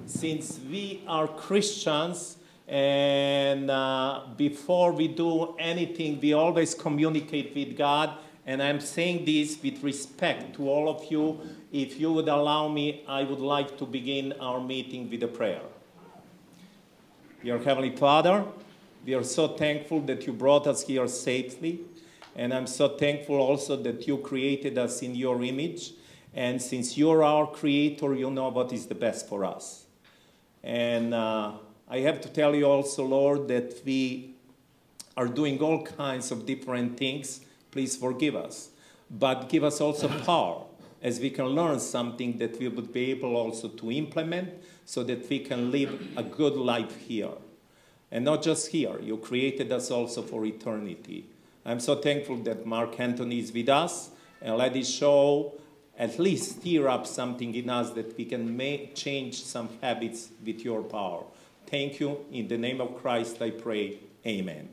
Since we are Christians, and before we do anything, we always communicate with God. And I'm saying this with respect to all of you. If you would allow me, I would like to begin our meeting with a prayer. Dear Heavenly Father, we are so thankful that you brought us here safely. And I'm so thankful also that you created us in your image. And since you're our creator, you know what is the best for us. And I have to tell you also, Lord, that we are doing all kinds of different things. Please forgive us. But give us also power, as we can learn something that we would be able also to implement so that we can live a good life here. And not just here. You created us also for eternity. I'm so thankful that Mark Anthony is with us, and let it show, at least stir up something in us that we can change some habits with your power. Thank you. In the name of Christ I pray. Amen.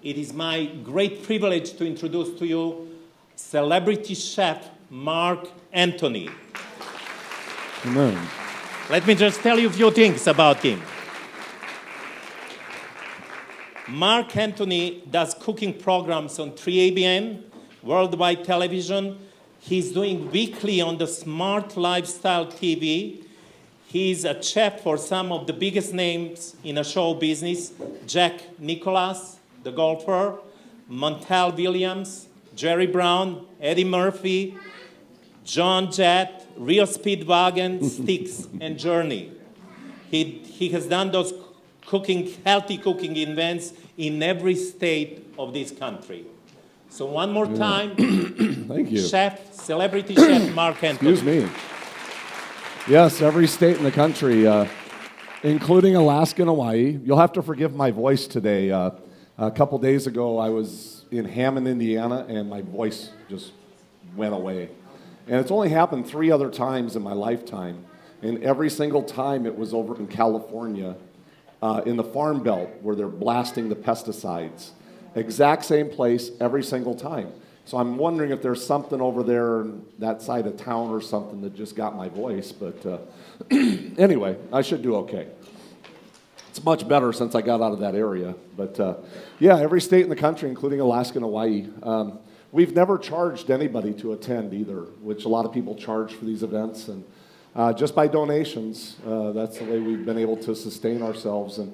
It is my great privilege to introduce to you celebrity chef Mark Anthony. Amen. Let me just tell you a few things about him. Mark Anthony does cooking programs on 3ABN, worldwide television. He's doing weekly on the Smart Lifestyle TV. He's a chef for some of the biggest names in a show business. Jack Nicklaus, the golfer, Montel Williams, Jerry Brown, Eddie Murphy, John Jett, Real Speedwagon, Styx, and Journey. He has done those healthy cooking events in every state of this country. So one more time, thank you. Celebrity chef Mark Anthony. Excuse me. Yes, every state in the country, including Alaska and Hawaii. You'll have to forgive my voice today. A couple days ago, I was in Hammond, Indiana, and my voice just went away. And it's only happened 3 other times in my lifetime. And every single time it was over in California, in the Farm Belt, where they're blasting the pesticides. Exact same place every single time. So I'm wondering if there's something over there in that side of town or something that just got my voice. But anyway, I should do okay. It's much better since I got out of that area. But yeah, every state in the country, including Alaska and Hawaii. We've never charged anybody to attend either, which a lot of people charge for these events. And just by donations, that's the way we've been able to sustain ourselves. And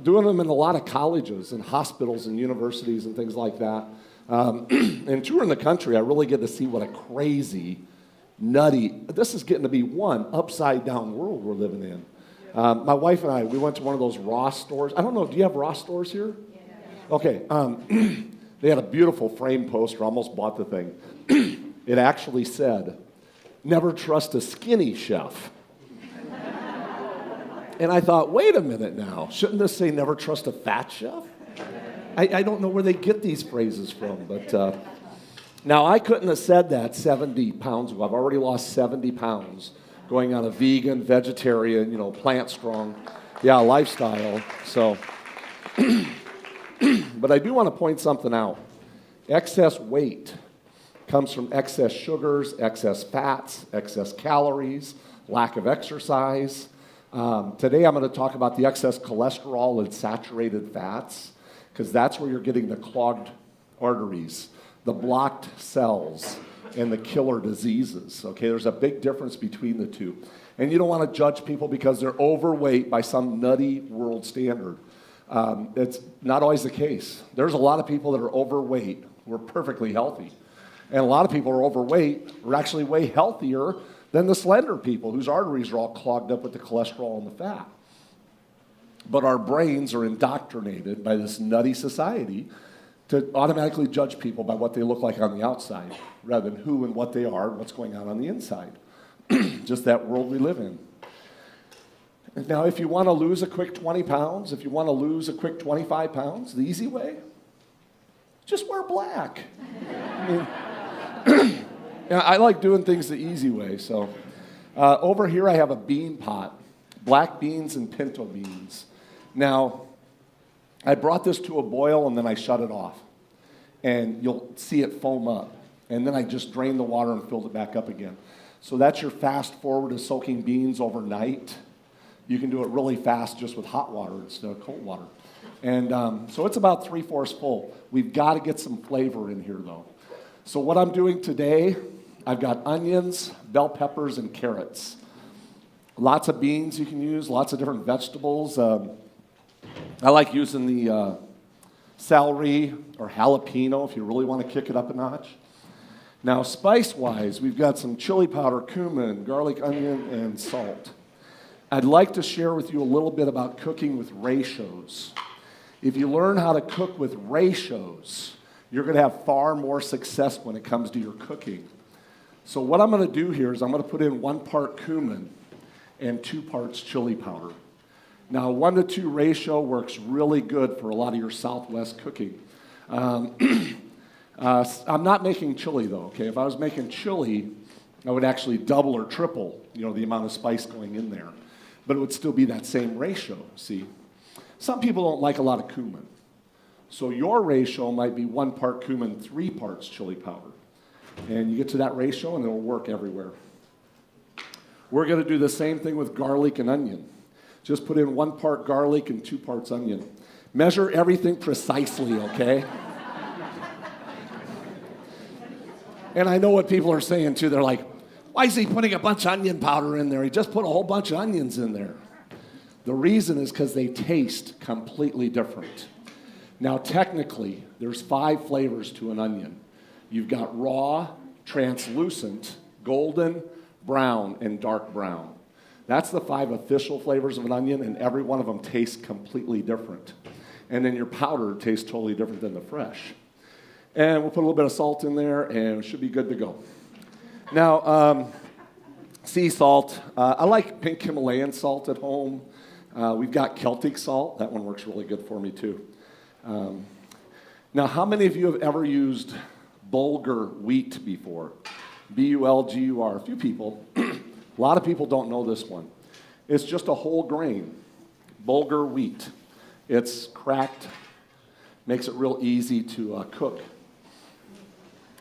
doing them in a lot of colleges and hospitals and universities and things like that. And touring the country, I really get to see what a crazy, nutty, this is getting to be one upside-down world we're living in. My wife and I, we went to one of those Ross stores. I don't know, do you have Ross stores here? Yeah. Okay. They had a beautiful frame poster. I almost bought the thing. It actually said, "Never trust a skinny chef." And I thought, wait a minute now. Shouldn't this say never trust a fat chef? I don't know where they get these phrases from. But now, I couldn't have said that 70 pounds ago. I've already lost 70 pounds going on a vegan, vegetarian, plant-strong, lifestyle. So, but I do want to point something out. Excess weight comes from excess sugars, excess fats, excess calories, lack of exercise. Today I'm going to talk about the excess cholesterol and saturated fats, because that's where you're getting the clogged arteries, the blocked cells, and the killer diseases. Okay, there's a big difference between the two. And you don't want to judge people because they're overweight by some nutty world standard. It's not always the case. There's a lot of people that are overweight who are perfectly healthy. And a lot of people who are overweight are actually way healthier than the slender people whose arteries are all clogged up with the cholesterol and the fat. But our brains are indoctrinated by this nutty society to automatically judge people by what they look like on the outside, rather than who and what they are and what's going on the inside. Just that world we live in. Now, if you want to lose a quick 20 pounds, if you want to lose a quick 25 pounds, the easy way, just wear black. I like doing things the easy way. So over here I have a bean pot, black beans and pinto beans. Now, I brought this to a boil and then I shut it off. And you'll see it foam up. And then I just drained the water and filled it back up again. So that's your fast forward to soaking beans overnight. You can do it really fast just with hot water instead of cold water. And so it's about 3/4 full. We've got to get some flavor in here, though. So what I'm doing today, I've got onions, bell peppers, and carrots. Lots of beans you can use, lots of different vegetables. I like using the celery or jalapeno if you really want to kick it up a notch. Now, spice-wise, we've got some chili powder, cumin, garlic, onion, and salt. I'd like to share with you a little bit about cooking with ratios. If you learn how to cook with ratios, you're going to have far more success when it comes to your cooking. So what I'm going to do here is I'm going to put in 1 part cumin and 2 parts chili powder. Now, 1-to-2 ratio works really good for a lot of your Southwest cooking. I'm not making chili, though, okay? If I was making chili, I would actually double or triple, the amount of spice going in there. But it would still be that same ratio, see? Some people don't like a lot of cumin. So your ratio might be 1 part cumin, 3 parts chili powder. And you get to that ratio, and it'll work everywhere. We're going to do the same thing with garlic and onion. Just put in 1 part garlic and 2 parts onion. Measure everything precisely, okay? And I know what people are saying, too. They're like, why is he putting a bunch of onion powder in there? He just put a whole bunch of onions in there. The reason is because they taste completely different. Now, technically, there's 5 flavors to an onion. You've got raw, translucent, golden, brown, and dark brown. That's the 5 official flavors of an onion, and every one of them tastes completely different. And then your powder tastes totally different than the fresh. And we'll put a little bit of salt in there, and it should be good to go. Now, sea salt. I like pink Himalayan salt at home. We've got Celtic salt. That one works really good for me, too. Now, how many of you have ever used Bulgur Wheat before? B-U-L-G-U-R. A few people. A lot of people don't know this one. It's just a whole grain, Bulgur Wheat. It's cracked, makes it real easy to cook.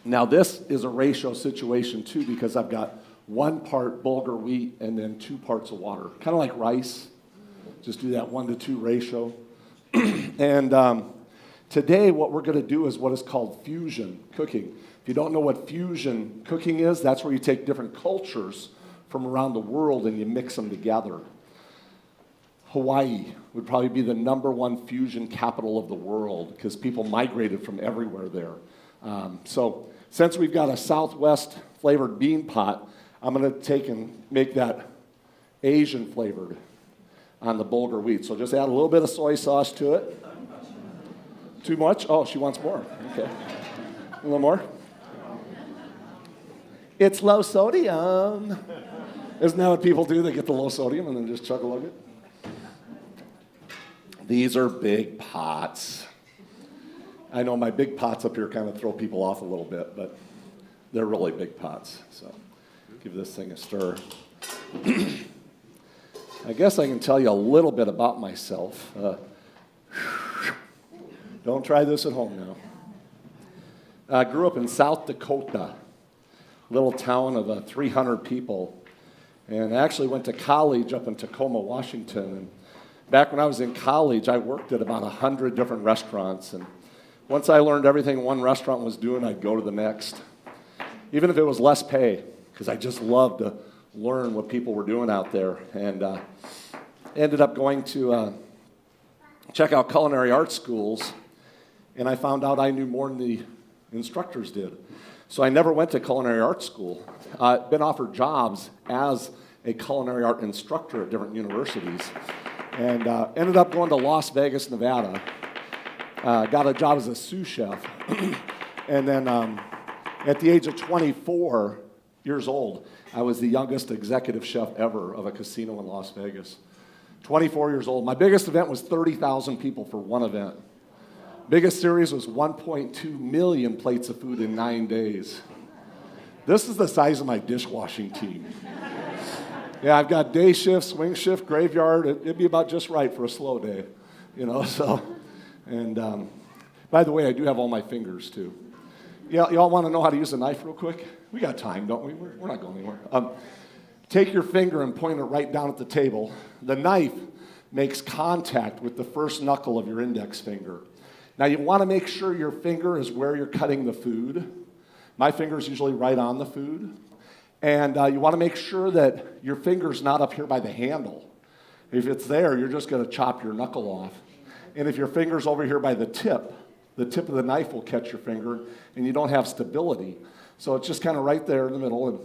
Now, this is a ratio situation, too, because I've got 1 part Bulgur Wheat and then 2 parts of water. Kind of like rice. Just do that 1-to-2 ratio. And today, what we're going to do is what is called fusion cooking. If you don't know what fusion cooking is, that's where you take different cultures from around the world and you mix them together. Hawaii would probably be the #1 fusion capital of the world because people migrated from everywhere there. So since we've got a Southwest flavored bean pot, I'm going to take and make that Asian flavored on the Bulgur Wheat. So just add a little bit of soy sauce to it. Too much? Oh, she wants more. Okay. A little more. It's low sodium. Isn't that what people do? They get the low sodium and then just chug a lug it. These are big pots. I know my big pots up here kind of throw people off a little bit, but they're really big pots. So give this thing a stir. I guess I can tell you a little bit about myself. Don't try this at home now. I grew up in South Dakota, little town of 300 people, and I actually went to college up in Tacoma, Washington. And back when I was in college, I worked at about 100 different restaurants, and once I learned everything one restaurant was doing, I'd go to the next, even if it was less pay, because I just loved to learn what people were doing out there. And ended up going to check out culinary art schools, and I found out I knew more than the instructors did. So I never went to culinary art school. I've been offered jobs as a culinary art instructor at different universities, and ended up going to Las Vegas, Nevada. Got a job as a sous chef, and then at the age of 24 years old, I was the youngest executive chef ever of a casino in Las Vegas. 24 years old. My biggest event was 30,000 people for one event. Biggest series was 1.2 million plates of food in 9 days. This is the size of my dishwashing team. Yeah, I've got day shift, swing shift, graveyard. It'd be about just right for a slow day, so. And by the way, I do have all my fingers, too. Y'all want to know how to use a knife real quick? We got time, don't we? We're not going anywhere. Take your finger and point it right down at the table. The knife makes contact with the first knuckle of your index finger. Now, you want to make sure your finger is where you're cutting the food. My finger is usually right on the food. And you want to make sure that your finger's not up here by the handle. If it's there, you're just going to chop your knuckle off. And if your finger's over here by the tip of the knife will catch your finger, and you don't have stability. So it's just kind of right there in the middle. And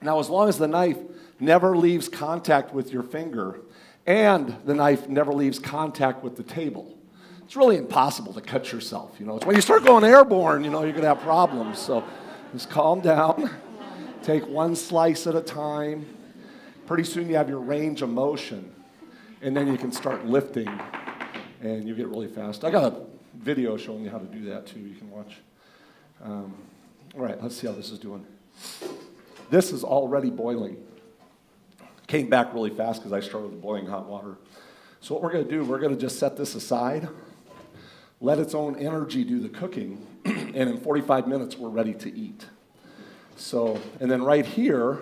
now, as long as the knife never leaves contact with your finger, and the knife never leaves contact with the table, it's really impossible to cut yourself. It's when you start going airborne, you're going to have problems. So just calm down. Take one slice at a time. Pretty soon you have your range of motion, and then you can start lifting, and you get really fast. I got a video showing you how to do that, too. You can watch. All right, let's see how this is doing. This is already boiling. Came back really fast because I started with boiling hot water. So what we're going to do, we're going to just set this aside, let its own energy do the cooking, and in 45 minutes, we're ready to eat. So, and then right here,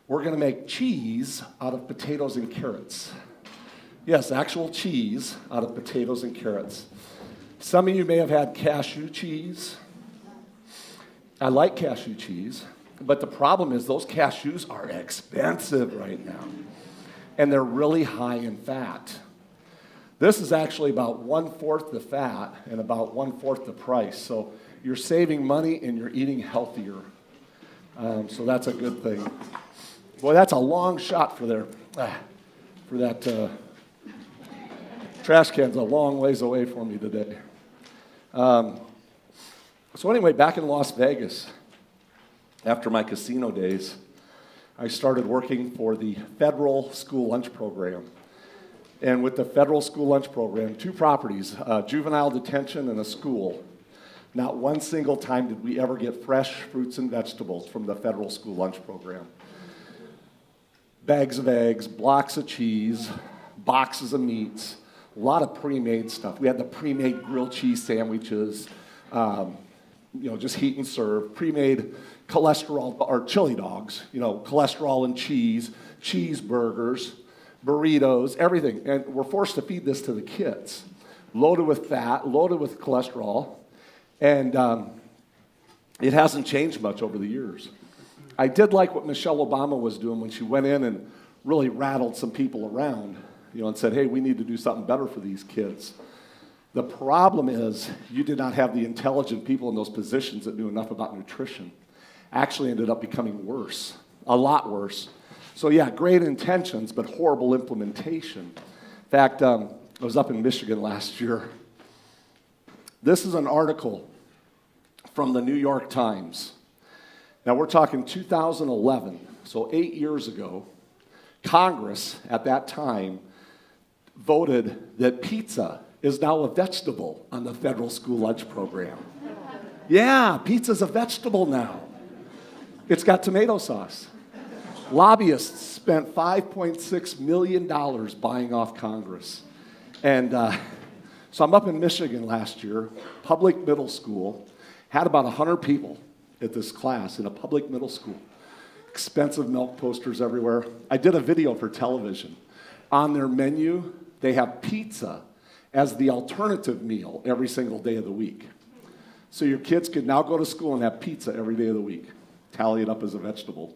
we're going to make cheese out of potatoes and carrots. Yes, actual cheese out of potatoes and carrots. Some of you may have had cashew cheese. I like cashew cheese, but the problem is those cashews are expensive right now, and they're really high in fat. This is actually about 1/4 the fat and about 1/4 the price, so you're saving money and you're eating healthier. So that's a good thing. Boy, that's a long shot for that trash can's a long ways away from me today. So anyway, back in Las Vegas, after my casino days, I started working for the federal school lunch program. And with the federal school lunch program, 2 properties, juvenile detention and a school. Not one single time did we ever get fresh fruits and vegetables from the federal school lunch program. Bags of eggs, blocks of cheese, boxes of meats, a lot of pre-made stuff. We had the pre-made grilled cheese sandwiches, just heat and serve, pre-made cholesterol, or chili dogs, cholesterol and cheese, cheeseburgers, burritos, everything. And we're forced to feed this to the kids, loaded with fat, loaded with cholesterol, and it hasn't changed much over the years. I did like what Michelle Obama was doing when she went in and really rattled some people around, and said, hey, we need to do something better for these kids. The problem is you did not have the intelligent people in those positions that knew enough about nutrition. Actually ended up becoming worse, a lot worse. So yeah, great intentions, but horrible implementation. In fact, I was up in Michigan last year. This is an article from the New York Times. Now we're talking 2011, so 8 years ago. Congress at that time voted that pizza is now a vegetable on the federal school lunch program. Yeah, pizza's a vegetable now. It's got tomato sauce. Lobbyists spent $5.6 million buying off Congress. And so I'm up in Michigan last year, public middle school, had about 100 people at this class in a public middle school. Expensive milk posters everywhere. I did a video for television. On their menu, they have pizza as the alternative meal every single day of the week. So your kids could now go to school and have pizza every day of the week. Tally it up as a vegetable.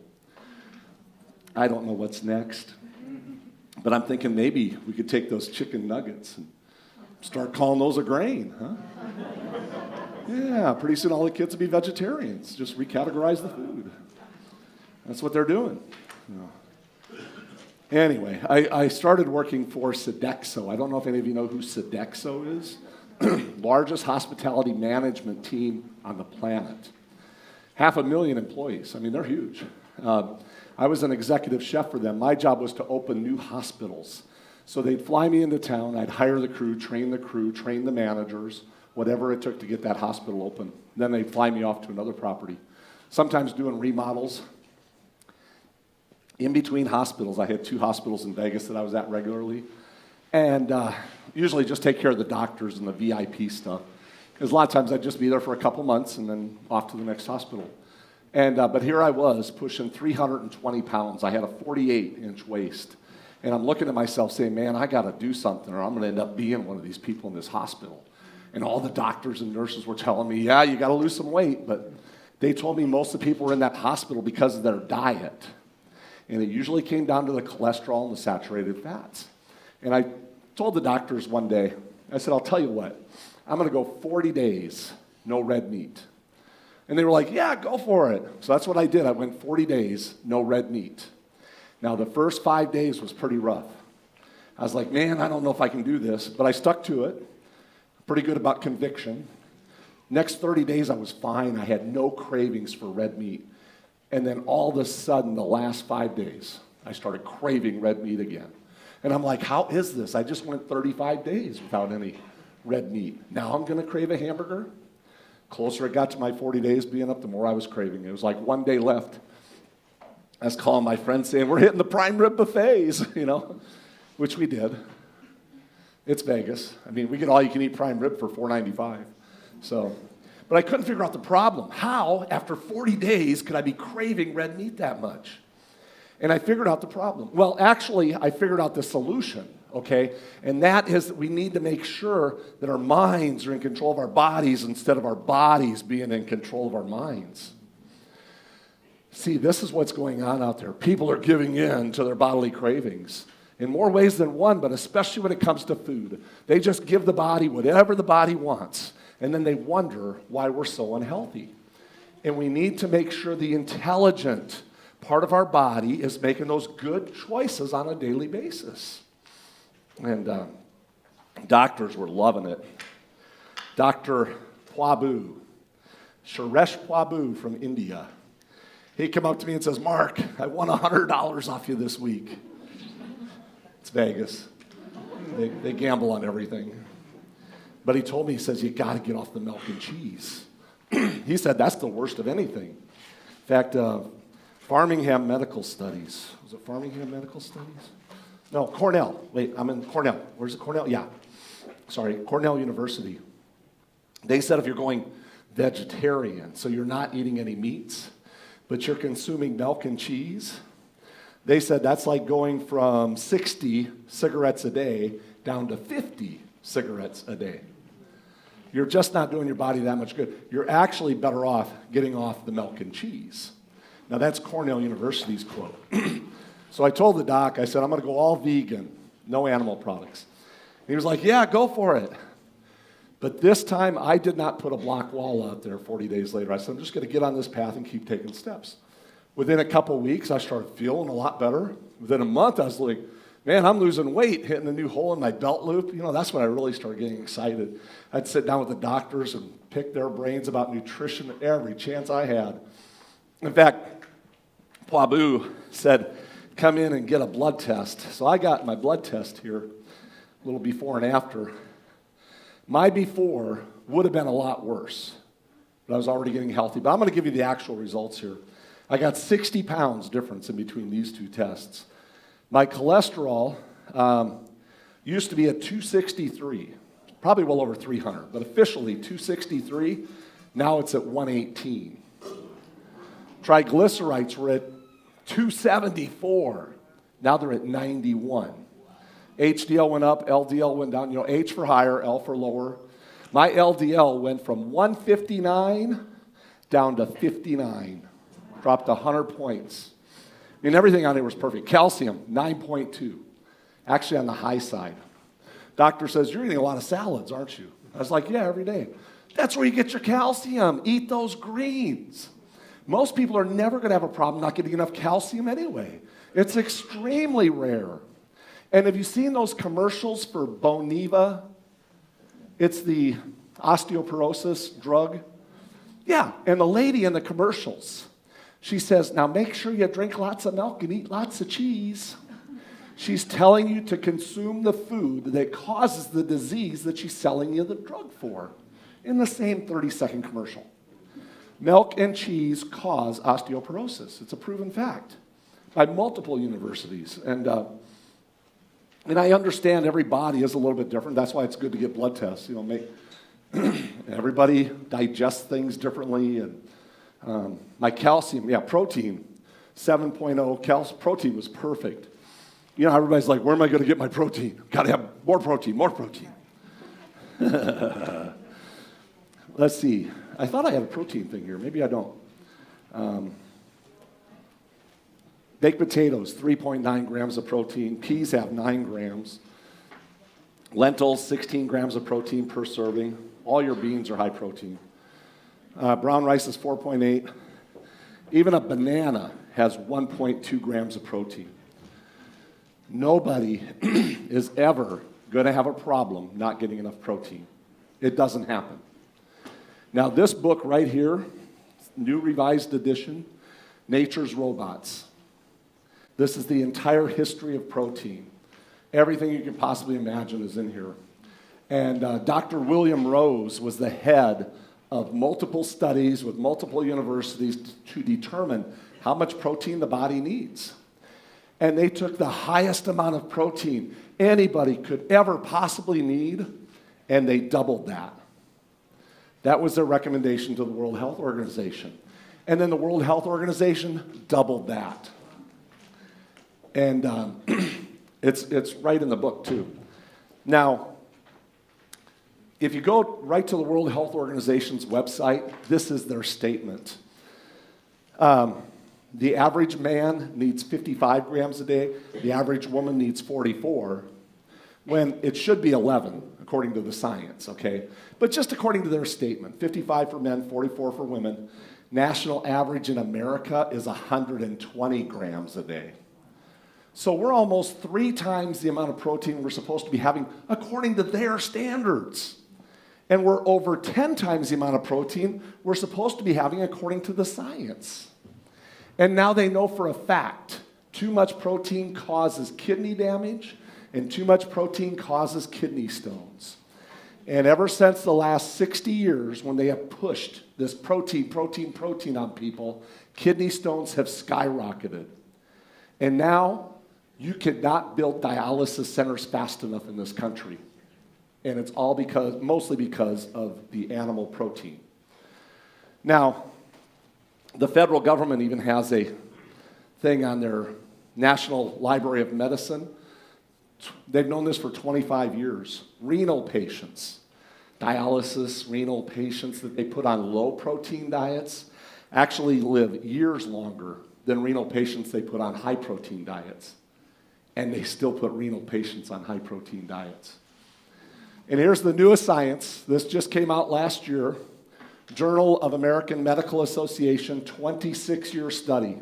I don't know what's next, but I'm thinking maybe we could take those chicken nuggets and start calling those a grain, huh? Yeah, pretty soon all the kids will be vegetarians. Just recategorize the food. That's what they're doing. Anyway, I started working for Sodexo. I don't know if any of you know who Sodexo is. Largest hospitality management team on the planet. 500,000 employees. I mean, they're huge. I was an executive chef for them. My job was to open new hospitals. So they'd fly me into town. I'd hire the crew, train the managers, whatever it took to get that hospital open. Then they'd fly me off to another property, sometimes doing remodels. In between hospitals, I had 2 hospitals in Vegas that I was at regularly, and usually just take care of the doctors and the VIP stuff. Because a lot of times I'd just be there for a couple months and then off to the next hospital. But here I was pushing 320 pounds. I had a 48-inch waist. And I'm looking at myself saying, man, I got to do something or I'm going to end up being one of these people in this hospital. And all the doctors and nurses were telling me, yeah, you got to lose some weight. But they told me most of the people were in that hospital because of their diet. And it usually came down to the cholesterol and the saturated fats. And I told the doctors one day, I said, I'll tell you what, I'm going to go 40 days, no red meat. And they were like, yeah, go for it. So that's what I did. I went 40 days, no red meat. Now, the first 5 days was pretty rough. I was like, man, I don't know if I can do this, but I stuck to it. Pretty good about conviction. Next 30 days, I was fine. I had no cravings for red meat. And then all of a sudden, the last 5 days, I started craving red meat again. And I'm like, how is this? I just went 35 days without any red meat. Now I'm going to crave a hamburger? Closer it got to my 40 days being up, the more I was craving. It was like 1 day left. I was calling my friends saying, we're hitting the prime rib buffets, which we did. It's Vegas. I mean, we get all-you-can-eat prime rib for $4.95. But I couldn't figure out the problem. How, after 40 days, could I be craving red meat that much? And I figured out the problem. Well, actually, I figured out the solution, okay? And that is that we need to make sure that our minds are in control of our bodies instead of our bodies being in control of our minds. See, this is what's going on out there. People are giving in to their bodily cravings in more ways than one, but especially when it comes to food. They just give the body whatever the body wants, and then they wonder why we're so unhealthy. And we need to make sure the intelligent part of our body is making those good choices on a daily basis. And doctors were loving it. Dr. Prabhu, Suresh Prabhu from India, he came up to me and says, Mark, I won $100 off you this week. It's Vegas. They gamble on everything. But he told me, he says, you got to get off the milk and cheese. He said, that's the worst of anything. In fact, Farmingham Medical Studies. Was it Farmingham Medical Studies? No, Cornell. Wait, I'm in Cornell. Where's it, Cornell? Yeah. Sorry, Cornell University. They said if you're going vegetarian, so you're not eating any meats, but you're consuming milk and cheese, they said that's like going from 60 cigarettes a day down to 50 cigarettes a day. You're just not doing your body that much good. You're actually better off getting off the milk and cheese. Now, that's Cornell University's quote. So I told the doc, I said, I'm going to go all vegan, no animal products. And he was like, yeah, go for it. But this time, I did not put a block wall out there 40 days later. I said, I'm just going to get on this path and keep taking steps. Within a couple of weeks, I started feeling a lot better. Within a month, I was like, man, I'm losing weight, hitting a new hole in my belt loop. That's when I really started getting excited. I'd sit down with the doctors and pick their brains about nutrition every chance I had. In fact, Prabhu said, come in and get a blood test. So I got my blood test here, a little before and after. My before would have been a lot worse, but I was already getting healthy. But I'm going to give you the actual results here. I got 60 pounds difference in between these two tests. My cholesterol used to be at 263, probably well over 300, but officially 263. Now it's at 118. Triglycerides were at 274. Now they're at 91. HDL went up, LDL went down. H for higher, L for lower. My LDL went from 159 down to 59. Dropped 100 points. Everything on it was perfect. Calcium, 9.2. Actually on the high side. Doctor says, you're eating a lot of salads, aren't you? I was like, yeah, every day. That's where you get your calcium. Eat those greens. Most people are never going to have a problem not getting enough calcium anyway. It's extremely rare. And have you seen those commercials for Boniva? It's the osteoporosis drug. Yeah, and the lady in the commercials, she says, now make sure you drink lots of milk and eat lots of cheese. She's telling you to consume the food that causes the disease that she's selling you the drug for in the same 30-second commercial. Milk and cheese cause osteoporosis. It's a proven fact by multiple universities. And I understand every body is a little bit different. That's why it's good to get blood tests. And Everybody digests things differently. And my calcium, protein, 7.0. Protein was perfect. You know, everybody's like, where am I going to get my protein? Got to have more protein, more protein. Let's see. I thought I had a protein thing here. Maybe I don't. Baked potatoes, 3.9 grams of protein. Peas have 9 grams. Lentils, 16 grams of protein per serving. All your beans are high protein. Brown rice is 4.8. Even a banana has 1.2 grams of protein. Nobody is ever going to have a problem not getting enough protein. It doesn't happen. Now, this book right here, New Revised Edition, Nature's Robots. This is the entire history of protein. Everything you can possibly imagine is in here. And Dr. William Rose was the head of multiple studies with multiple universities to determine how much protein the body needs. And they took the highest amount of protein anybody could ever possibly need, and they doubled that. That was their recommendation to the World Health Organization. And then the World Health Organization doubled that. And it's right in the book, too. Now, if you go right to the World Health Organization's website, this is their statement. The average man needs 55 grams a day. The average woman needs 44, when it should be 11, according to the science, okay? But just according to their statement, 55 for men, 44 for women. National average in America is 120 grams a day. So we're almost 3 times the amount of protein we're supposed to be having according to their standards. And we're over 10 times the amount of protein we're supposed to be having according to the science. And now they know for a fact, too much protein causes kidney damage, and too much protein causes kidney stones. And ever since the last 60 years, when they have pushed this protein on people, kidney stones have skyrocketed. And now you cannot build dialysis centers fast enough in this country. And it's all mostly because of the animal protein. Now, the federal government even has a thing on their National Library of Medicine. They've known this for 25 years. Renal patients, dialysis renal patients that they put on low protein diets actually live years longer than renal patients they put on high protein diets. And they still put renal patients on high protein diets. And here's the newest science. This just came out last year. Journal of American Medical Association, 26-year study.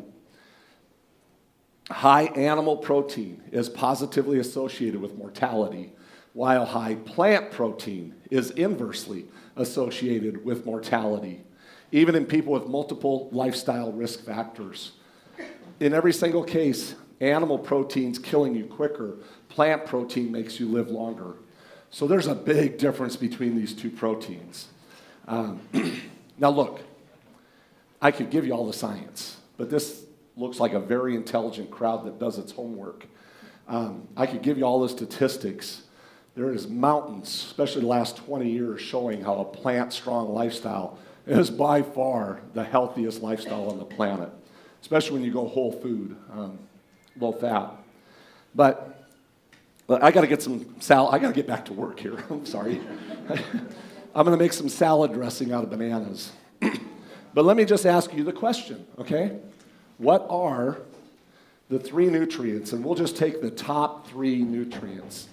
High animal protein is positively associated with mortality, while high plant protein is inversely associated with mortality, even in people with multiple lifestyle risk factors. In every single case, animal protein's killing you quicker. Plant protein makes you live longer. So there's a big difference between these two proteins. Now look, I could give you all the science, but this looks like a very intelligent crowd that does its homework. I could give you all the statistics. There is mountains, especially the last 20 years, showing how a plant-strong lifestyle is by far the healthiest lifestyle on the planet, especially when you go whole food, low fat. But I got to get some salad. I got to get back to work here. I'm sorry. I'm going to make some salad dressing out of bananas. But let me just ask you the question, okay? What are the 3 nutrients, and we'll just take the top 3 nutrients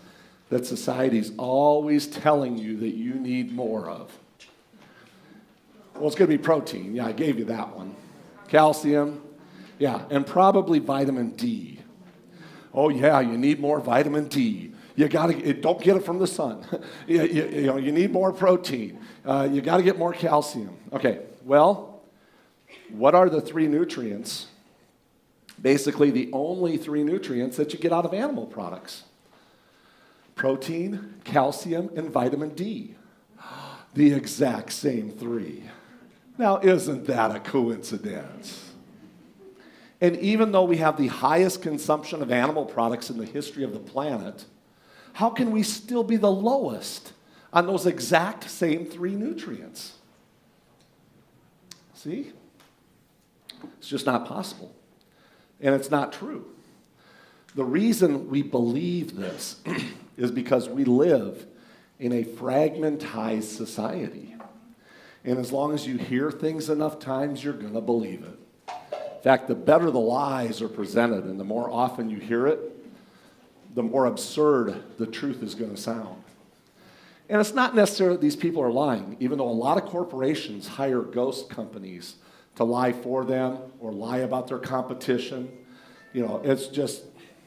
that society's always telling you that you need more of? Well, it's going to be protein. Yeah, I gave you that one. Calcium. Yeah, and probably vitamin D. Oh, yeah, you need more vitamin D. You don't get it from the sun. You need more protein. You got to get more calcium. Okay, well, what are the 3 nutrients? Basically, the only 3 nutrients that you get out of animal products. Protein, calcium, and vitamin D. The exact same 3. Now, isn't that a coincidence? And even though we have the highest consumption of animal products in the history of the planet, how can we still be the lowest on those exact same 3 nutrients. See? It's just not possible. And it's not true. The reason we believe this is because we live in a fragmentized society. And as long as you hear things enough times, you're going to believe it. In fact, the better the lies are presented and the more often you hear it, the more absurd the truth is going to sound. And it's not necessarily that these people are lying, even though a lot of corporations hire ghost companies to lie for them or lie about their competition. It's just,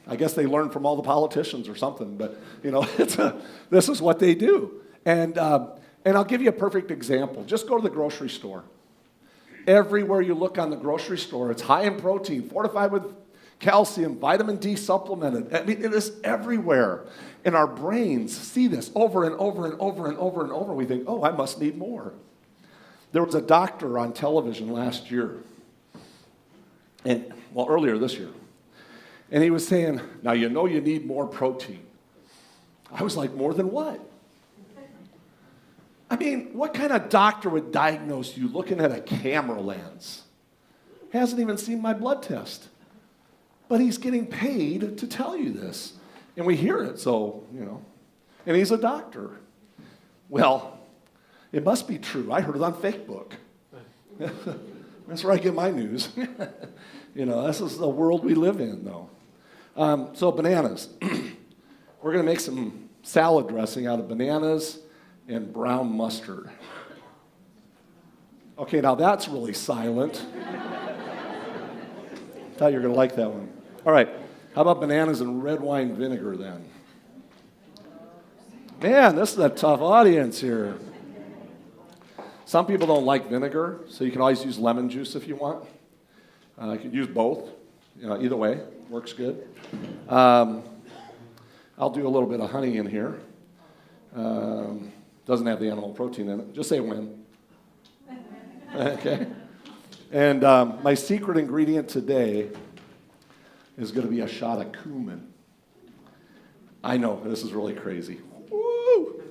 I guess they learn from all the politicians or something, but, this is what they do. And I'll give you a perfect example. Just go to the grocery store. Everywhere you look on the grocery store, it's high in protein, fortified with calcium, vitamin D supplemented. I mean, it is everywhere. And our brains see this over and over and over and over and over. We think, oh, I must need more. There was a doctor on television last year, earlier this year, and he was saying, now you know you need more protein. I was like, more than what? I mean, what kind of doctor would diagnose you looking at a camera lens? Hasn't even seen my blood test. But he's getting paid to tell you this. And we hear it, so, and he's a doctor. Well, it must be true. I heard it on Facebook. That's where I get my news. This is the world we live in, though. So bananas. We're going to make some salad dressing out of bananas and brown mustard. Okay, now that's really silent. Thought you were going to like that one. All right, how about bananas and red wine vinegar then? Man, this is a tough audience here. Some people don't like vinegar, so you can always use lemon juice if you want. You can use both. Either way, works good. I'll do a little bit of honey in here. Doesn't have the animal protein in it. Just say when. Okay. And my secret ingredient today is going to be a shot of cumin. I know, this is really crazy. Woo!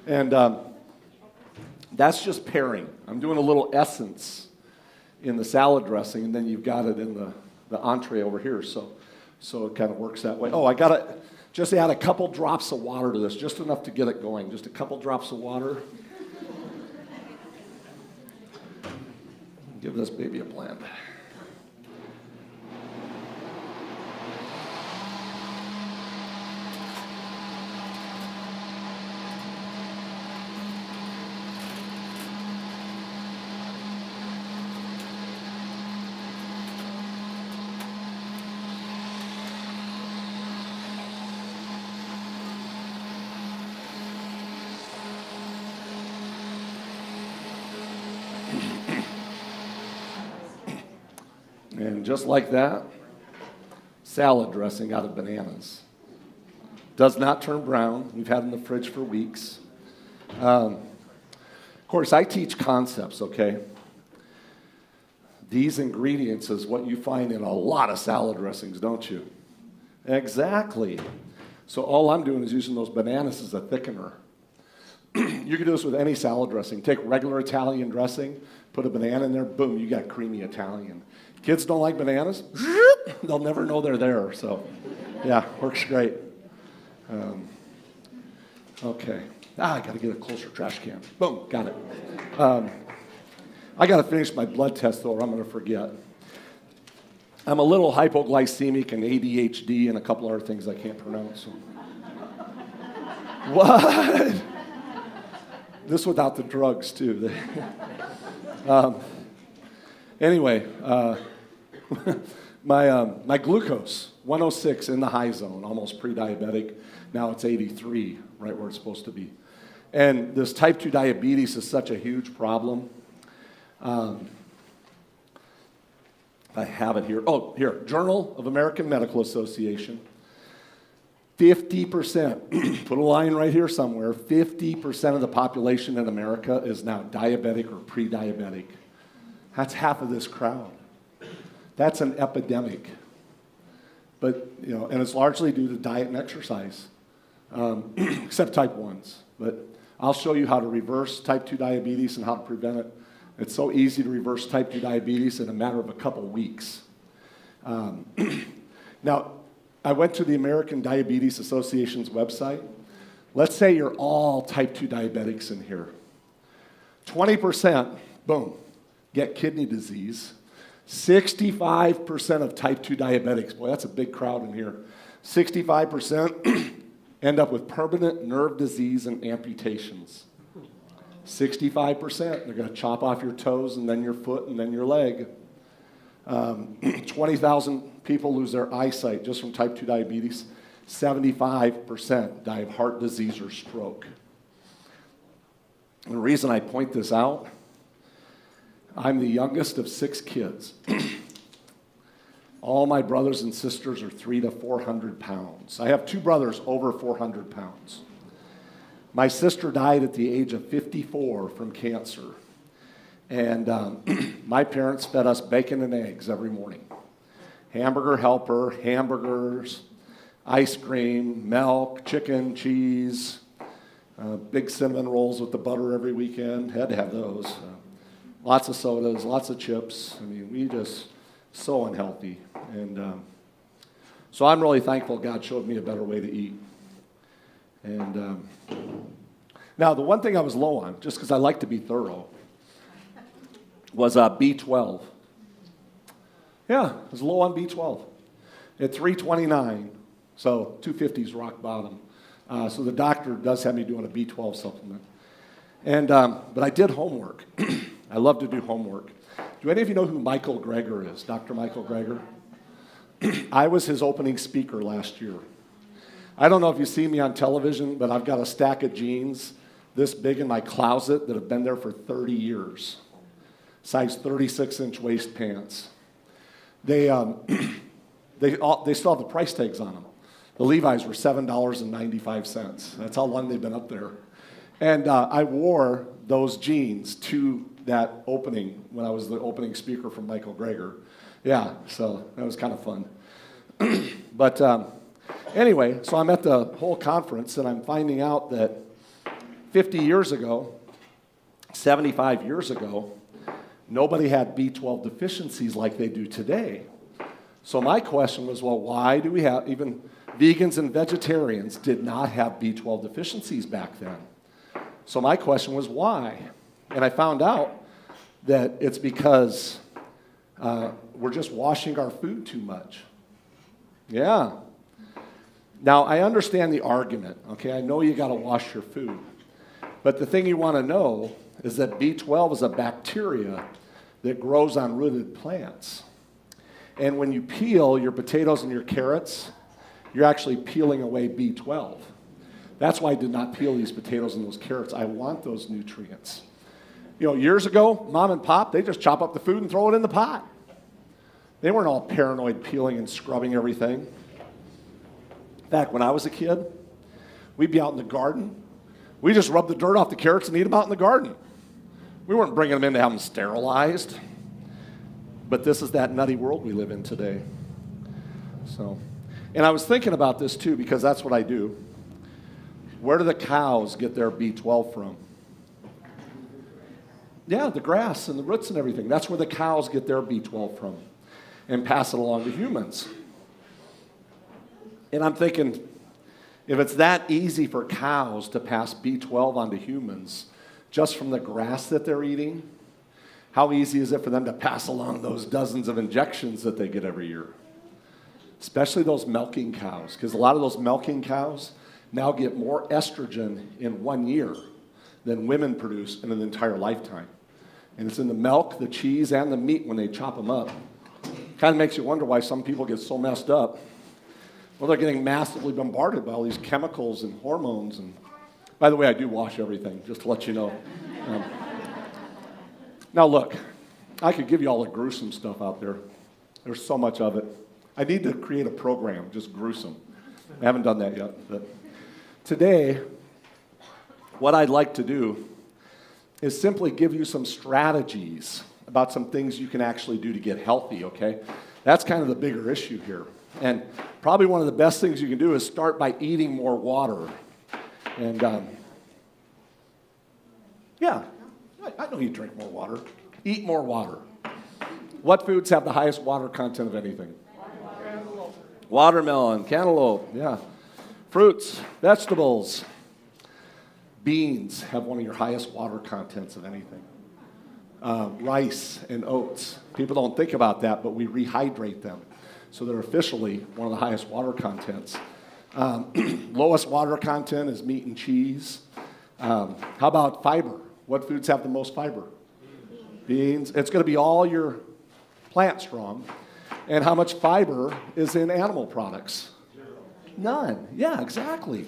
And that's just pairing. I'm doing a little essence in the salad dressing, and then you've got it in the entree over here. So it kind of works that way. Oh, I got to just add a couple drops of water to this, just enough to get it going. Just a couple drops of water. Give this baby a blend. And just like that, salad dressing out of bananas. Does not turn brown. We've had it in the fridge for weeks. Of course, I teach concepts, okay? These ingredients is what you find in a lot of salad dressings, don't you? Exactly. So all I'm doing is using those bananas as a thickener. You can do this with any salad dressing. Take regular Italian dressing, put a banana in there, boom, you got creamy Italian. Kids don't like bananas, they'll never know they're there. So, yeah, works great. Okay. I got to get a closer trash can. Boom, got it. I got to finish my blood test, though, or I'm going to forget. I'm a little hypoglycemic and ADHD and a couple other things I can't pronounce. So. What? This without the drugs, too. Anyway, my glucose, 106 in the high zone, almost pre-diabetic. Now it's 83, right where it's supposed to be. And this type 2 diabetes is such a huge problem. I have it here. Oh, here, Journal of American Medical Association. 50%, put a line right here somewhere, 50% of the population in America is now diabetic or pre-diabetic. That's half of this crowd. That's an epidemic. But, and it's largely due to diet and exercise, except type 1s. But I'll show you how to reverse type 2 diabetes and how to prevent it. It's so easy to reverse type 2 diabetes in a matter of a couple weeks. Now, I went to the American Diabetes Association's website. Let's say you're all type 2 diabetics in here. 20%, boom, get kidney disease. 65% of type 2 diabetics, boy, that's a big crowd in here. 65% end up with permanent nerve disease and amputations. 65%, they're going to chop off your toes and then your foot and then your leg. 20,000 people lose their eyesight just from type 2 diabetes. 75% die of heart disease or stroke. And the reason I point this out, I'm the youngest of 6 kids. All my brothers and sisters are 300 to 400 pounds. I have 2 brothers over 400 pounds. My sister died at the age of 54 from cancer. And my parents fed us bacon and eggs every morning. Hamburger helper, hamburgers, ice cream, milk, chicken, cheese, big cinnamon rolls with the butter every weekend. Had to have those. Lots of sodas, lots of chips. I mean, we just so unhealthy. And so I'm really thankful God showed me a better way to eat. And now, the one thing I was low on, just because I like to be thorough, was B12. Yeah, I was low on B12 at 329. So 250 is rock bottom. So the doctor does have me doing a B12 supplement. And but I did homework. I love to do homework. Do any of you know who Michael Greger is, Dr. Michael Greger? I was his opening speaker last year. I don't know if you see me on television, but I've got a stack of jeans this big in my closet that have been there for 30 years. Size 36-inch waist pants. They still have the price tags on them. The Levi's were $7.95. That's how long they've been up there. And I wore those jeans to that opening when I was the opening speaker from Michael Greger. Yeah, so that was kind of fun. But anyway, so I'm at the whole conference, and I'm finding out that 50 years ago, 75 years ago, nobody had B12 deficiencies like they do today. So my question was, well, why do we have, even vegans and vegetarians did not have B12 deficiencies back then? So my question was, why? And I found out that it's because we're just washing our food too much. Yeah. Now, I understand the argument, okay? I know you got to wash your food. But the thing you want to know is that B12 is a bacteria that grows on rooted plants. And when you peel your potatoes and your carrots, you're actually peeling away B12. That's why I did not peel these potatoes and those carrots. I want those nutrients. You know, years ago, Mom and Pop, they just chop up the food and throw it in the pot. They weren't all paranoid peeling and scrubbing everything. In fact, when I was a kid, we'd be out in the garden. We just rubbed the dirt off the carrots and eat them out in the garden. We weren't bringing them in to have them sterilized. But this is that nutty world we live in today. So, and I was thinking about this too, because that's what I do. Where do the cows get their B12 from? Yeah, the grass and the roots and everything. That's where the cows get their B12 from and pass it along to humans. And I'm thinking, if it's that easy for cows to pass B12 onto humans just from the grass that they're eating, how easy is it for them to pass along those dozens of injections that they get every year? Especially those milking cows, because a lot of those milking cows now get more estrogen in 1 year than women produce in an entire lifetime. And it's in the milk, the cheese, and the meat when they chop them up. Kind of makes you wonder why some people get so messed up. Well, they're getting massively bombarded by all these chemicals and hormones. And by the way, I do wash everything, just to let you know. Now look, I could give you all the gruesome stuff out there. There's so much of it. I need to create a program, just gruesome. I haven't done that yet. But today, what I'd like to do is simply give you some strategies about some things you can actually do to get healthy, okay? That's kind of the bigger issue here. And probably one of the best things you can do is start by eating more water. And Yeah, I know you drink more water. Eat more water. What foods have the highest water content of anything? Watermelon, cantaloupe, yeah. Fruits, vegetables. Beans have one of your highest water contents of anything. Rice and oats. People don't think about that, but we rehydrate them. So they're officially one of the highest water contents. Lowest water content is meat and cheese. How about fiber? What foods have the most fiber? Beans. It's going to be all your plant strong. And how much fiber is in animal products? None. Yeah, exactly.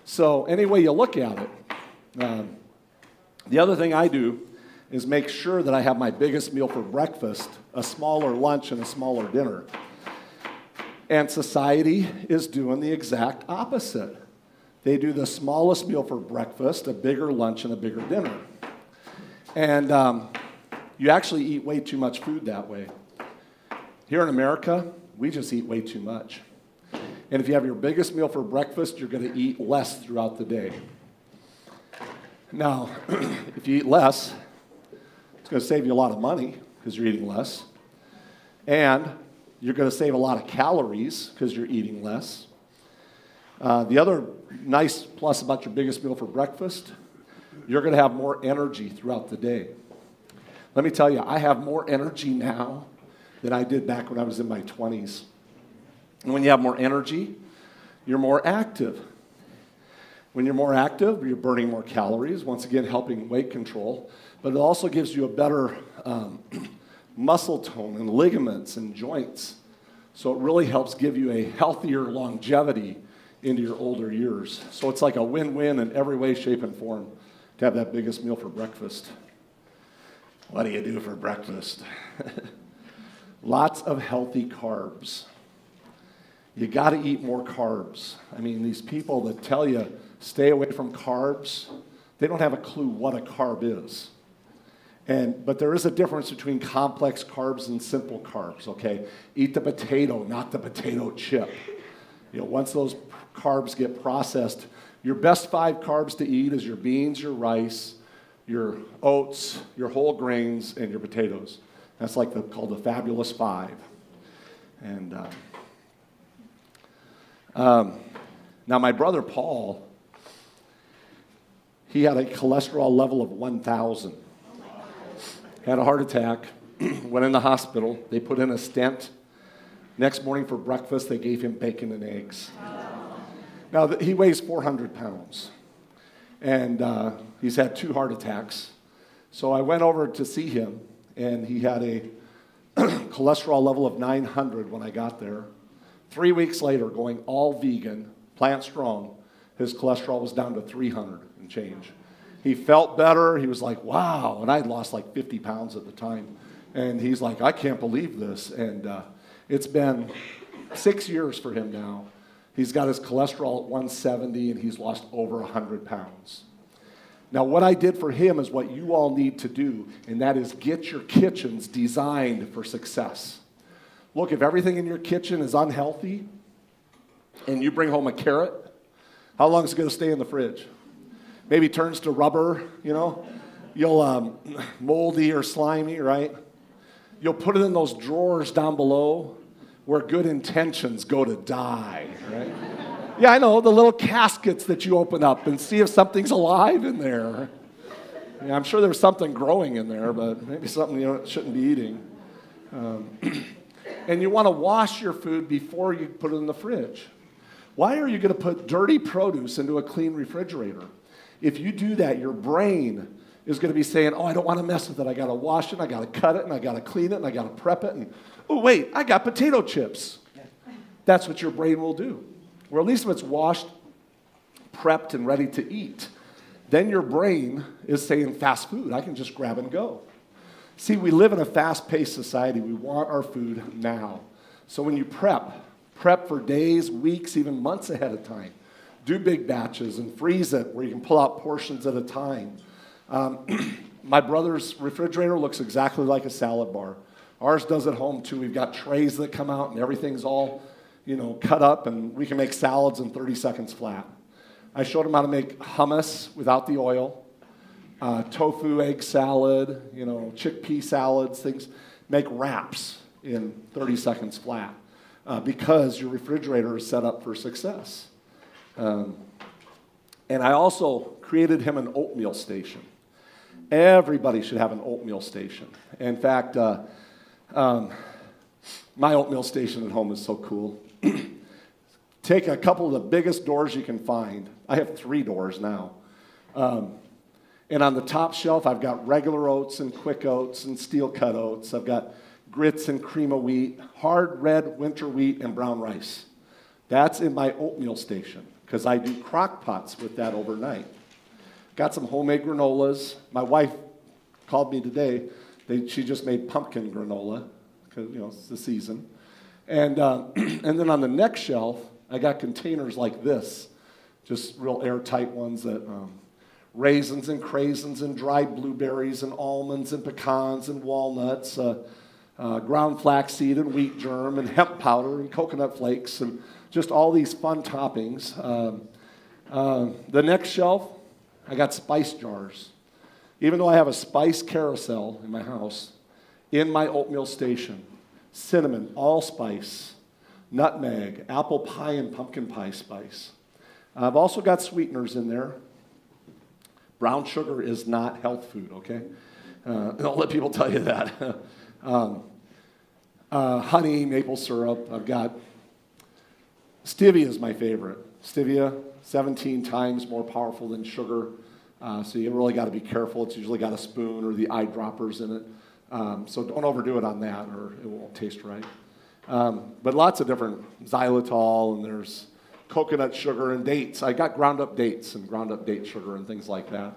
So any way you look at it. The other thing I do is make sure that I have my biggest meal for breakfast, a smaller lunch, and a smaller dinner. And society is doing the exact opposite. They do the smallest meal for breakfast, a bigger lunch, and a bigger dinner. And you actually eat way too much food that way. Here in America, we just eat way too much. And if you have your biggest meal for breakfast, you're going to eat less throughout the day. Now, if you eat less, it's going to save you a lot of money because you're eating less. And you're going to save a lot of calories because you're eating less. The other nice plus about your biggest meal for breakfast, you're going to have more energy throughout the day. Let me tell you, I have more energy now than I did back when I was in my 20s. And when you have more energy, you're more active. When you're more active, you're burning more calories, once again helping weight control, but it also gives you a better muscle tone and ligaments and joints. So it really helps give you a healthier longevity into your older years. So it's like a win-win in every way, shape, and form to have that biggest meal for breakfast. What do you do for breakfast? Lots of healthy carbs. You got to eat more carbs. I mean, these people that tell you stay away from carbs, they don't have a clue what a carb is. But there is a difference between complex carbs and simple carbs, okay? Eat the potato, not the potato chip. You know, once those carbs get processed, your best 5 carbs to eat is your beans, your rice, your oats, your whole grains, and your potatoes. That's like called the fabulous 5. And now my brother Paul, he had a cholesterol level of 1,000. Had a heart attack, went in the hospital. They put in a stent. Next morning for breakfast, they gave him bacon and eggs. Now, he weighs 400 pounds, and he's had 2 heart attacks. So I went over to see him, and he had a cholesterol level of 900 when I got there. 3 weeks later, going all vegan, plant strong, his cholesterol was down to 300 and change. He felt better. He was like, wow. And I had lost like 50 pounds at the time. And he's like, I can't believe this. And it's been 6 years for him now. He's got his cholesterol at 170, and he's lost over 100 pounds. Now, what I did for him is what you all need to do, and that is get your kitchens designed for success. Look, if everything in your kitchen is unhealthy, and you bring home a carrot, how long is it going to stay in the fridge? Maybe turns to rubber, you know. You'll moldy or slimy, right? You'll put it in those drawers down below where good intentions go to die, right? Yeah, I know, the little caskets that you open up and see if something's alive in there. Yeah, I'm sure there's something growing in there, but maybe something you shouldn't be eating. And you want to wash your food before you put it in the fridge. Why are you going to put dirty produce into a clean refrigerator? If you do that, your brain is going to be saying, oh, I don't want to mess with it. I got to wash it, and I got to cut it, and I got to clean it, and I got to prep it. And oh, wait, I got potato chips. That's what your brain will do. Or at least if it's washed, prepped, and ready to eat, then your brain is saying fast food. I can just grab and go. See, we live in a fast-paced society. We want our food now. So when you prep for days, weeks, even months ahead of time. Do big batches and freeze it where you can pull out portions at a time. My brother's refrigerator looks exactly like a salad bar. Ours does at home too. We've got trays that come out and everything's all, cut up, and we can make salads in 30 seconds flat. I showed him how to make hummus without the oil. tofu egg salad, chickpea salads, things. Make wraps in 30 seconds flat because your refrigerator is set up for success. And I also created him an oatmeal station. Everybody should have an oatmeal station. In fact, my oatmeal station at home is so cool. Take a couple of the biggest doors you can find. I have 3 doors now. And on the top shelf, I've got regular oats and quick oats and steel-cut oats. I've got grits and cream of wheat, hard red winter wheat, and brown rice. That's in my oatmeal station because I do crock pots with that overnight. Got some homemade granolas. My wife called me today. She just made pumpkin granola because it's the season. And then on the next shelf, I got containers like this, just real airtight ones that raisins and craisins and dried blueberries and almonds and pecans and walnuts, ground flaxseed and wheat germ and hemp powder and coconut flakes and just all these fun toppings. The next shelf, I got spice jars. Even though I have a spice carousel in my house, in my oatmeal station, cinnamon, allspice, nutmeg, apple pie and pumpkin pie spice. I've also got sweeteners in there. Brown sugar is not health food, okay? Don't let people tell you that. Honey, maple syrup. I've got stevia is my favorite. Stevia, 17 times more powerful than sugar. So you really got to be careful. It's usually got a spoon or the eyedroppers in it. So don't overdo it on that or it won't taste right. But lots of different xylitol, and there's coconut sugar and dates. I got ground up dates and ground up date sugar and things like that.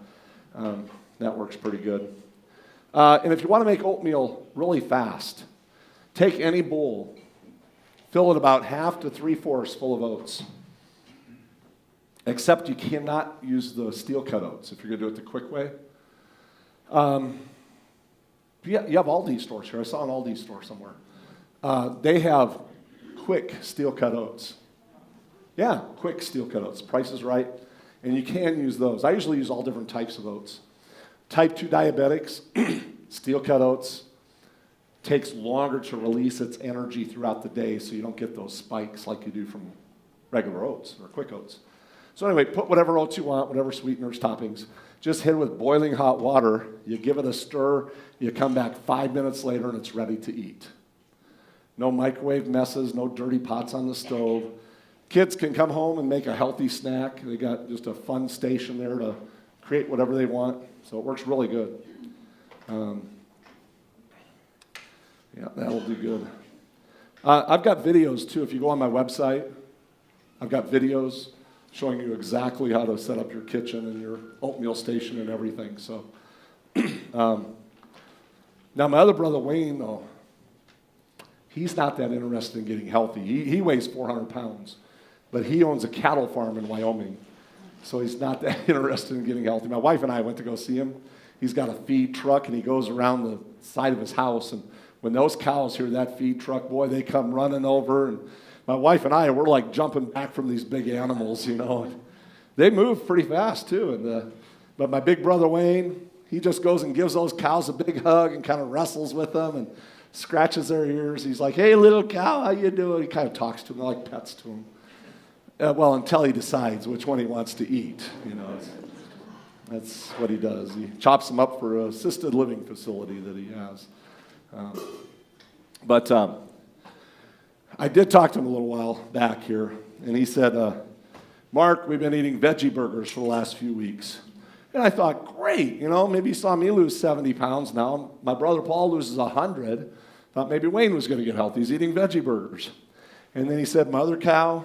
That works pretty good. And if you want to make oatmeal really fast, take any bowl, fill it about half to 3/4 full of oats. Except you cannot use the steel-cut oats if you're going to do it the quick way. You have Aldi stores here. I saw an Aldi store somewhere. They have quick steel-cut oats. Yeah, quick steel-cut oats. Price is right. And you can use those. I usually use all different types of oats. Type 2 diabetics, steel-cut oats takes longer to release its energy throughout the day so you don't get those spikes like you do from regular oats or quick oats. So anyway, put whatever oats you want, whatever sweeteners, toppings. Just hit it with boiling hot water. You give it a stir. You come back 5 minutes later, and it's ready to eat. No microwave messes, no dirty pots on the stove. Kids can come home and make a healthy snack. They got just a fun station there to create whatever they want. So it works really good. Yeah, that'll do good. I've got videos, too. If you go on my website, I've got videos showing you exactly how to set up your kitchen and your oatmeal station and everything. So, now my other brother, Wayne, though, he's not that interested in getting healthy. He weighs 400 pounds, but he owns a cattle farm in Wyoming. So he's not that interested in getting healthy. My wife and I went to go see him. He's got a feed truck, and he goes around the side of his house. And when those cows hear that feed truck, boy, they come running over. And my wife and I, we're like jumping back from these big animals, They move pretty fast, too. But my big brother, Wayne, he just goes and gives those cows a big hug and kind of wrestles with them and scratches their ears. He's like, "Hey, little cow, how you doing?" He kind of talks to them, like pets to them. Well, until he decides which one he wants to eat, That's what he does. He chops them up for an assisted living facility that he has. But I did talk to him a little while back here, and he said, "Mark, we've been eating veggie burgers for the last few weeks." And I thought, great, maybe he saw me lose 70 pounds now. My brother Paul loses 100. Thought maybe Wayne was going to get healthy. He's eating veggie burgers. And then he said, "My other cow,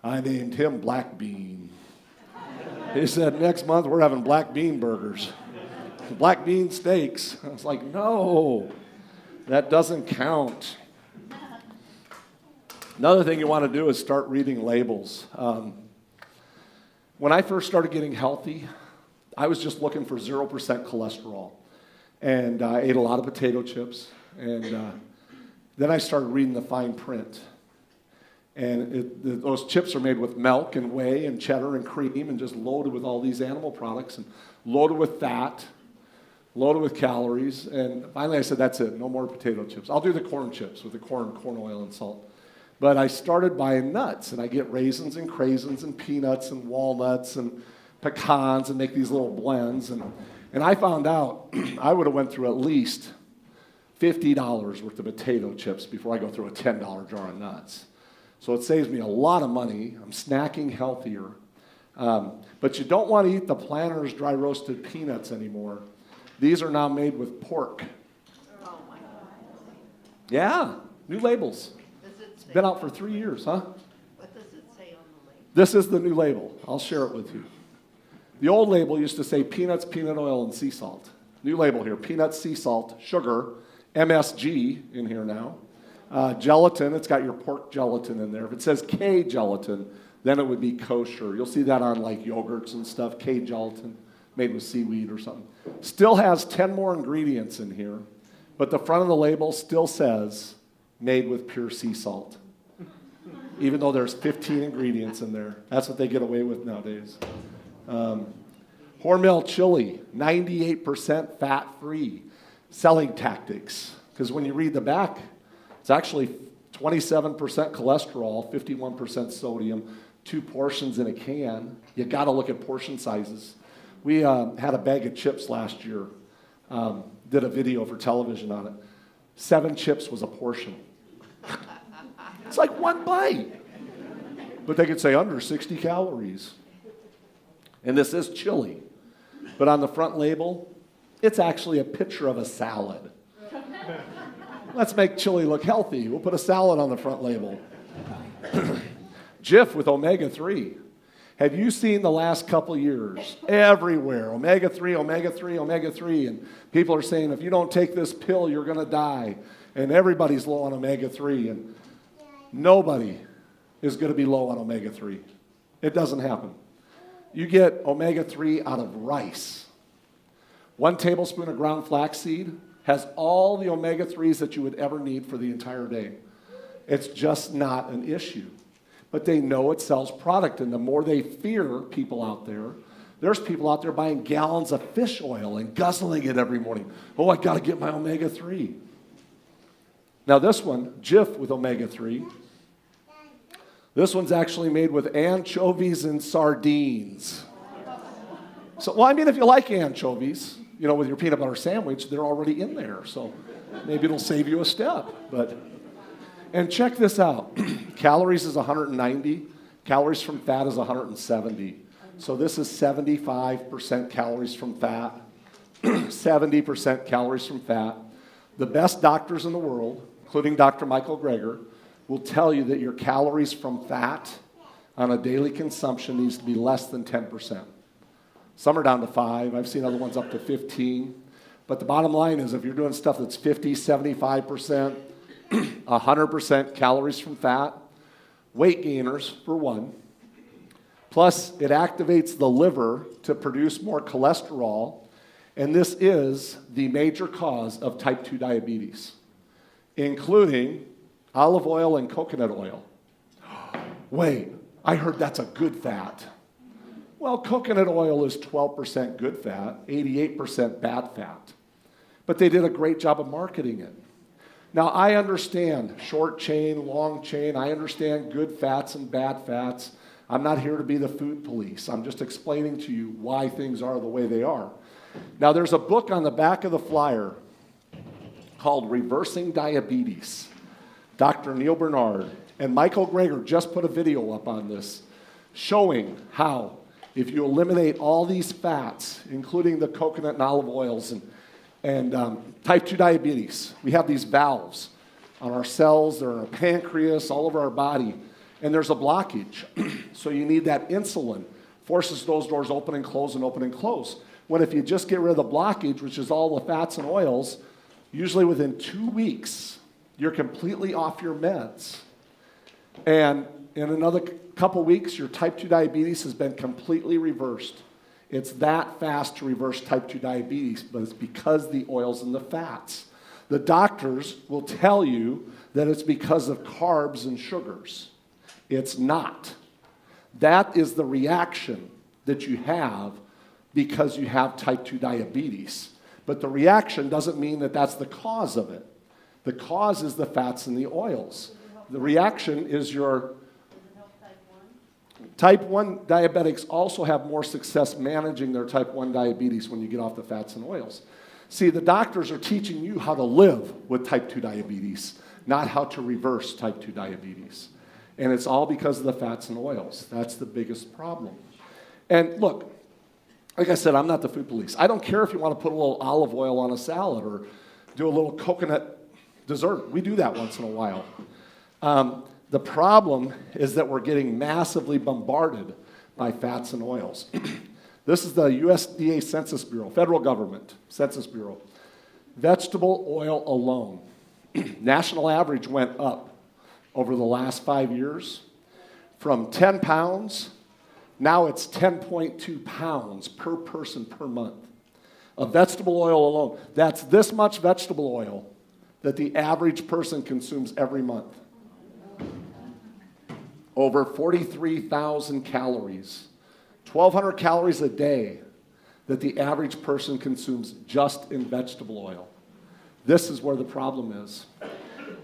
I named him Black Bean." He said, "Next month we're having black bean burgers. Black bean steaks." I was like, no, that doesn't count. Another thing you want to do is start reading labels. When I first started getting healthy, I was just looking for 0% cholesterol. And I ate a lot of potato chips. And then I started reading the fine print. And those chips are made with milk and whey and cheddar and cream and just loaded with all these animal products. And loaded with fat, loaded with calories. And finally I said, that's it, no more potato chips. I'll do the corn chips with the corn oil and salt. But I started buying nuts, and I get raisins and craisins and peanuts and walnuts and pecans and make these little blends. And I found out I would have went through at least $50 worth of potato chips before I go through a $10 jar of nuts. So it saves me a lot of money. I'm snacking healthier. But you don't want to eat the Planters dry roasted peanuts anymore. These are now made with pork. Oh my God. Yeah, new labels. Does it say, Been out for 3 years, huh? what does it say on the label? This is the new label. I'll share it with you. The old label used to say peanuts, peanut oil, and sea salt. New label here, peanuts, sea salt, sugar, MSG in here now. Gelatin, it's got your pork gelatin in there. If it says K gelatin, then it would be kosher. You'll see that on like yogurts and stuff, K gelatin, made with seaweed or something. Still has 10 more ingredients in here, but the front of the label still says made with pure sea salt. Even though there's 15 ingredients in there. That's what they get away with nowadays. Hormel chili, 98% fat-free. Selling tactics, because when you read the back, it's actually 27% cholesterol, 51% sodium, 2 portions in a can. You got to look at portion sizes. We had a bag of chips last year, did a video for television on it. 7 chips was a portion. It's like 1 bite. But they could say under 60 calories. And this is chili. But on the front label, it's actually a picture of a salad. Let's make chili look healthy. We'll put a salad on the front label. Jif with omega-3. Have you seen the last couple years? Everywhere, omega-3, omega-3, omega-3. And people are saying, if you don't take this pill, you're going to die. And everybody's low on omega-3. And nobody is going to be low on omega-3. It doesn't happen. You get omega-3 out of rice. 1 tablespoon of ground flaxseed has all the omega-3s that you would ever need for the entire day. It's just not an issue. But they know it sells product, and the more they fear people out there, there's people out there buying gallons of fish oil and guzzling it every morning. Oh, I got to get my omega-3. Now this one, Jif with omega-3, this one's actually made with anchovies and sardines. So, well, I mean, if you like anchovies, you know, with your peanut butter sandwich, they're already in there. So maybe it'll save you a step. And check this out. Calories is 190. Calories from fat is 170. So this is 75% calories from fat, 70% calories from fat. The best doctors in the world, including Dr. Michael Greger, will tell you that your calories from fat on a daily consumption needs to be less than 10%. Some are down to 5. I've seen other ones up to 15. But the bottom line is if you're doing stuff that's 50, 75%, 100% calories from fat, weight gainers for one, plus it activates the liver to produce more cholesterol, and this is the major cause of type 2 diabetes, including olive oil and coconut oil. Wait, I heard that's a good fat. Well, coconut oil is 12% good fat, 88% bad fat. But they did a great job of marketing it. Now, I understand short chain, long chain. I understand good fats and bad fats. I'm not here to be the food police. I'm just explaining to you why things are the way they are. Now, there's a book on the back of the flyer called Reversing Diabetes. Dr. Neil Bernard and Michael Greger just put a video up on this showing how if you eliminate all these fats, including the coconut and olive oils and type 2 diabetes, we have these valves on our cells, they're in our pancreas, all over our body, and there's a blockage. So you need that insulin, forces those doors open and close and open and close. When if you just get rid of the blockage, which is all the fats and oils, usually within 2 weeks, you're completely off your meds. And in another couple weeks, your type 2 diabetes has been completely reversed. It's that fast to reverse type 2 diabetes, but it's because the oils and the fats. The doctors will tell you that it's because of carbs and sugars. It's not. That is the reaction that you have because you have type 2 diabetes. But the reaction doesn't mean that that's the cause of it. The cause is the fats and the oils. The reaction is your type 1 diabetics also have more success managing their type 1 diabetes when you get off the fats and oils. See, the doctors are teaching you how to live with type 2 diabetes, not how to reverse type 2 diabetes. And it's all because of the fats and oils. That's the biggest problem. And look, like I said, I'm not the food police. I don't care if you want to put a little olive oil on a salad or do a little coconut dessert. We do that once in a while. The problem is that we're getting massively bombarded by fats and oils. This is the USDA Census Bureau, federal government Census Bureau. Vegetable oil alone. National average went up over the last 5 years from 10 pounds, now it's 10.2 pounds per person per month of vegetable oil alone. That's this much vegetable oil that the average person consumes every month. Over 43,000 calories, 1,200 calories a day that the average person consumes just in vegetable oil. This is where the problem is.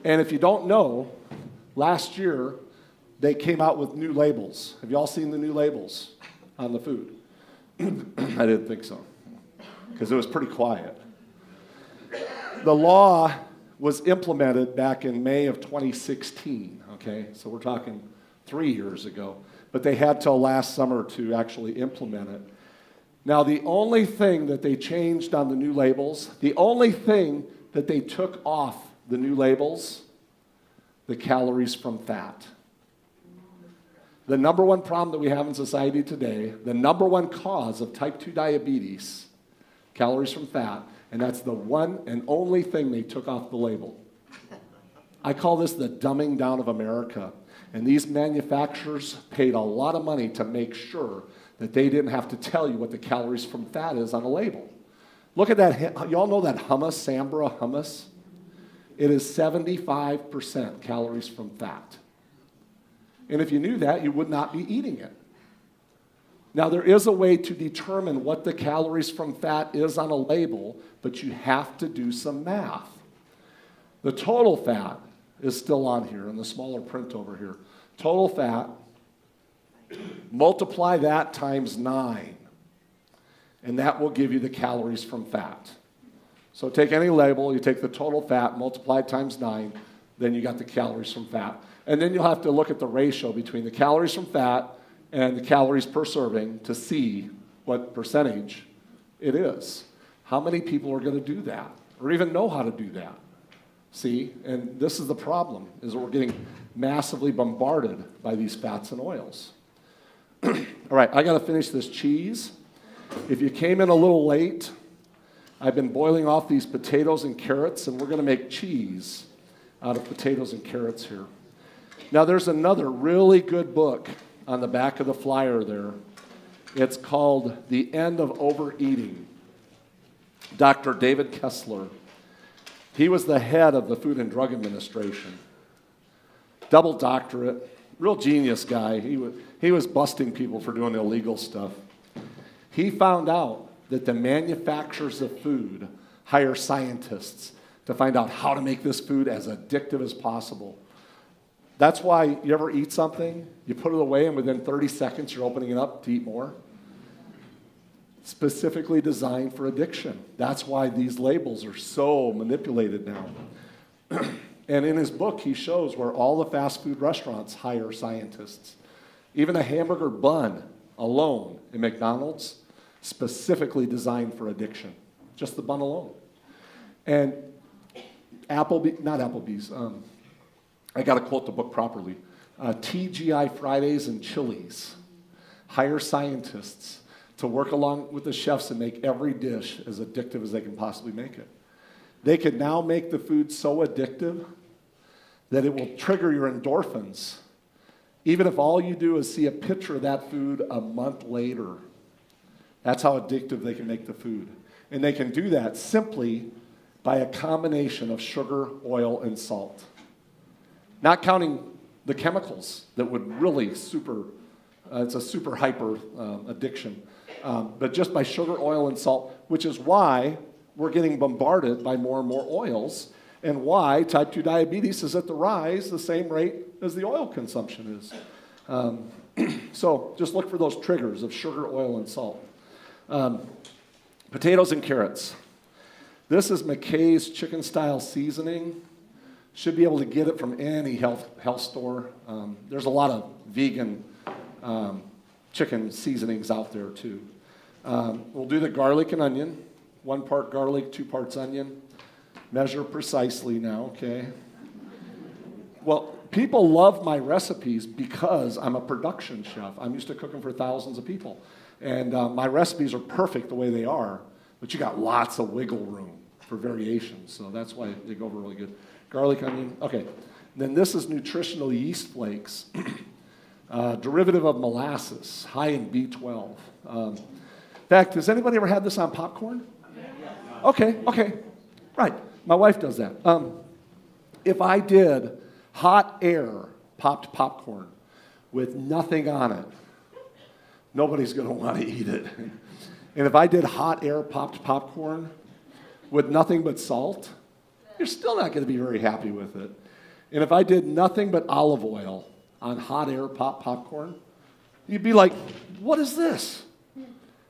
And if you don't know, last year they came out with new labels. Have you all seen the new labels on the food? I didn't think so, because it was pretty quiet. The law was implemented back in May of 2016, okay? So we're talking 3 years ago. But they had till last summer to actually implement it. Now, the only thing that they changed on the new labels, the only thing that they took off the new labels, the calories from fat. The number one problem that we have in society today, the number one cause of type 2 diabetes, calories from fat, and that's the one and only thing they took off the label. I call this the dumbing down of America. And these manufacturers paid a lot of money to make sure that they didn't have to tell you what the calories from fat is on a label. Look at that. Y'all know that hummus, Sambra hummus? It is 75% calories from fat. And if you knew that, you would not be eating it. Now, there is a way to determine what the calories from fat is on a label, but you have to do some math. The total fat is still on here in the smaller print over here. Total fat, multiply that times 9, and that will give you the calories from fat. So take any label, you take the total fat, multiply it times 9, then you got the calories from fat. And then you'll have to look at the ratio between the calories from fat and the calories per serving to see what percentage it is. How many people are going to do that or even know how to do that? See, and this is the problem, is we're getting massively bombarded by these fats and oils. All right, I got to finish this cheese. If you came in a little late, I've been boiling off these potatoes and carrots, and we're going to make cheese out of potatoes and carrots here. Now, there's another really good book on the back of the flyer there. It's called The End of Overeating. Dr. David Kessler. He was the head of the Food and Drug Administration. Double doctorate, real genius guy. He was busting people for doing illegal stuff. He found out that the manufacturers of food hire scientists to find out how to make this food as addictive as possible. That's why you ever eat something, you put it away, and within 30 seconds you're opening it up to eat more. Specifically designed for addiction. That's why these labels are so manipulated now. And in his book, he shows where all the fast food restaurants hire scientists. Even a hamburger bun alone in McDonald's, specifically designed for addiction. Just the bun alone. And Applebee's, I got to quote the book properly. TGI Fridays and Chili's hire scientists to work along with the chefs and make every dish as addictive as they can possibly make it. They can now make the food so addictive that it will trigger your endorphins, even if all you do is see a picture of that food a month later. That's how addictive they can make the food. And they can do that simply by a combination of sugar, oil, and salt. Not counting the chemicals that would really it's a super hyper addiction. but just by sugar, oil, and salt, which is why we're getting bombarded by more and more oils, and why type 2 diabetes is at the rise the same rate as the oil consumption is. So just look for those triggers of sugar, oil, and salt. Potatoes and carrots. This is McKay's chicken-style seasoning. Should be able to get it from any health store. There's a lot of vegan chicken seasonings out there too. We'll do the garlic and onion. 1 part garlic, 2 parts onion. Measure precisely now, okay? Well, people love my recipes because I'm a production chef. I'm used to cooking for thousands of people. And my recipes are perfect the way they are, but you got lots of wiggle room for variations. So that's why they go over really good. Garlic, onion, okay. Then this is nutritional yeast flakes, derivative of molasses, high in B12. In fact, has anybody ever had this on popcorn? Okay, right. My wife does that. If I did hot air popped popcorn with nothing on it, nobody's going to want to eat it. And if I did hot air popped popcorn with nothing but salt, you're still not going to be very happy with it. And if I did nothing but olive oil on hot air popped popcorn, you'd be like, what is this?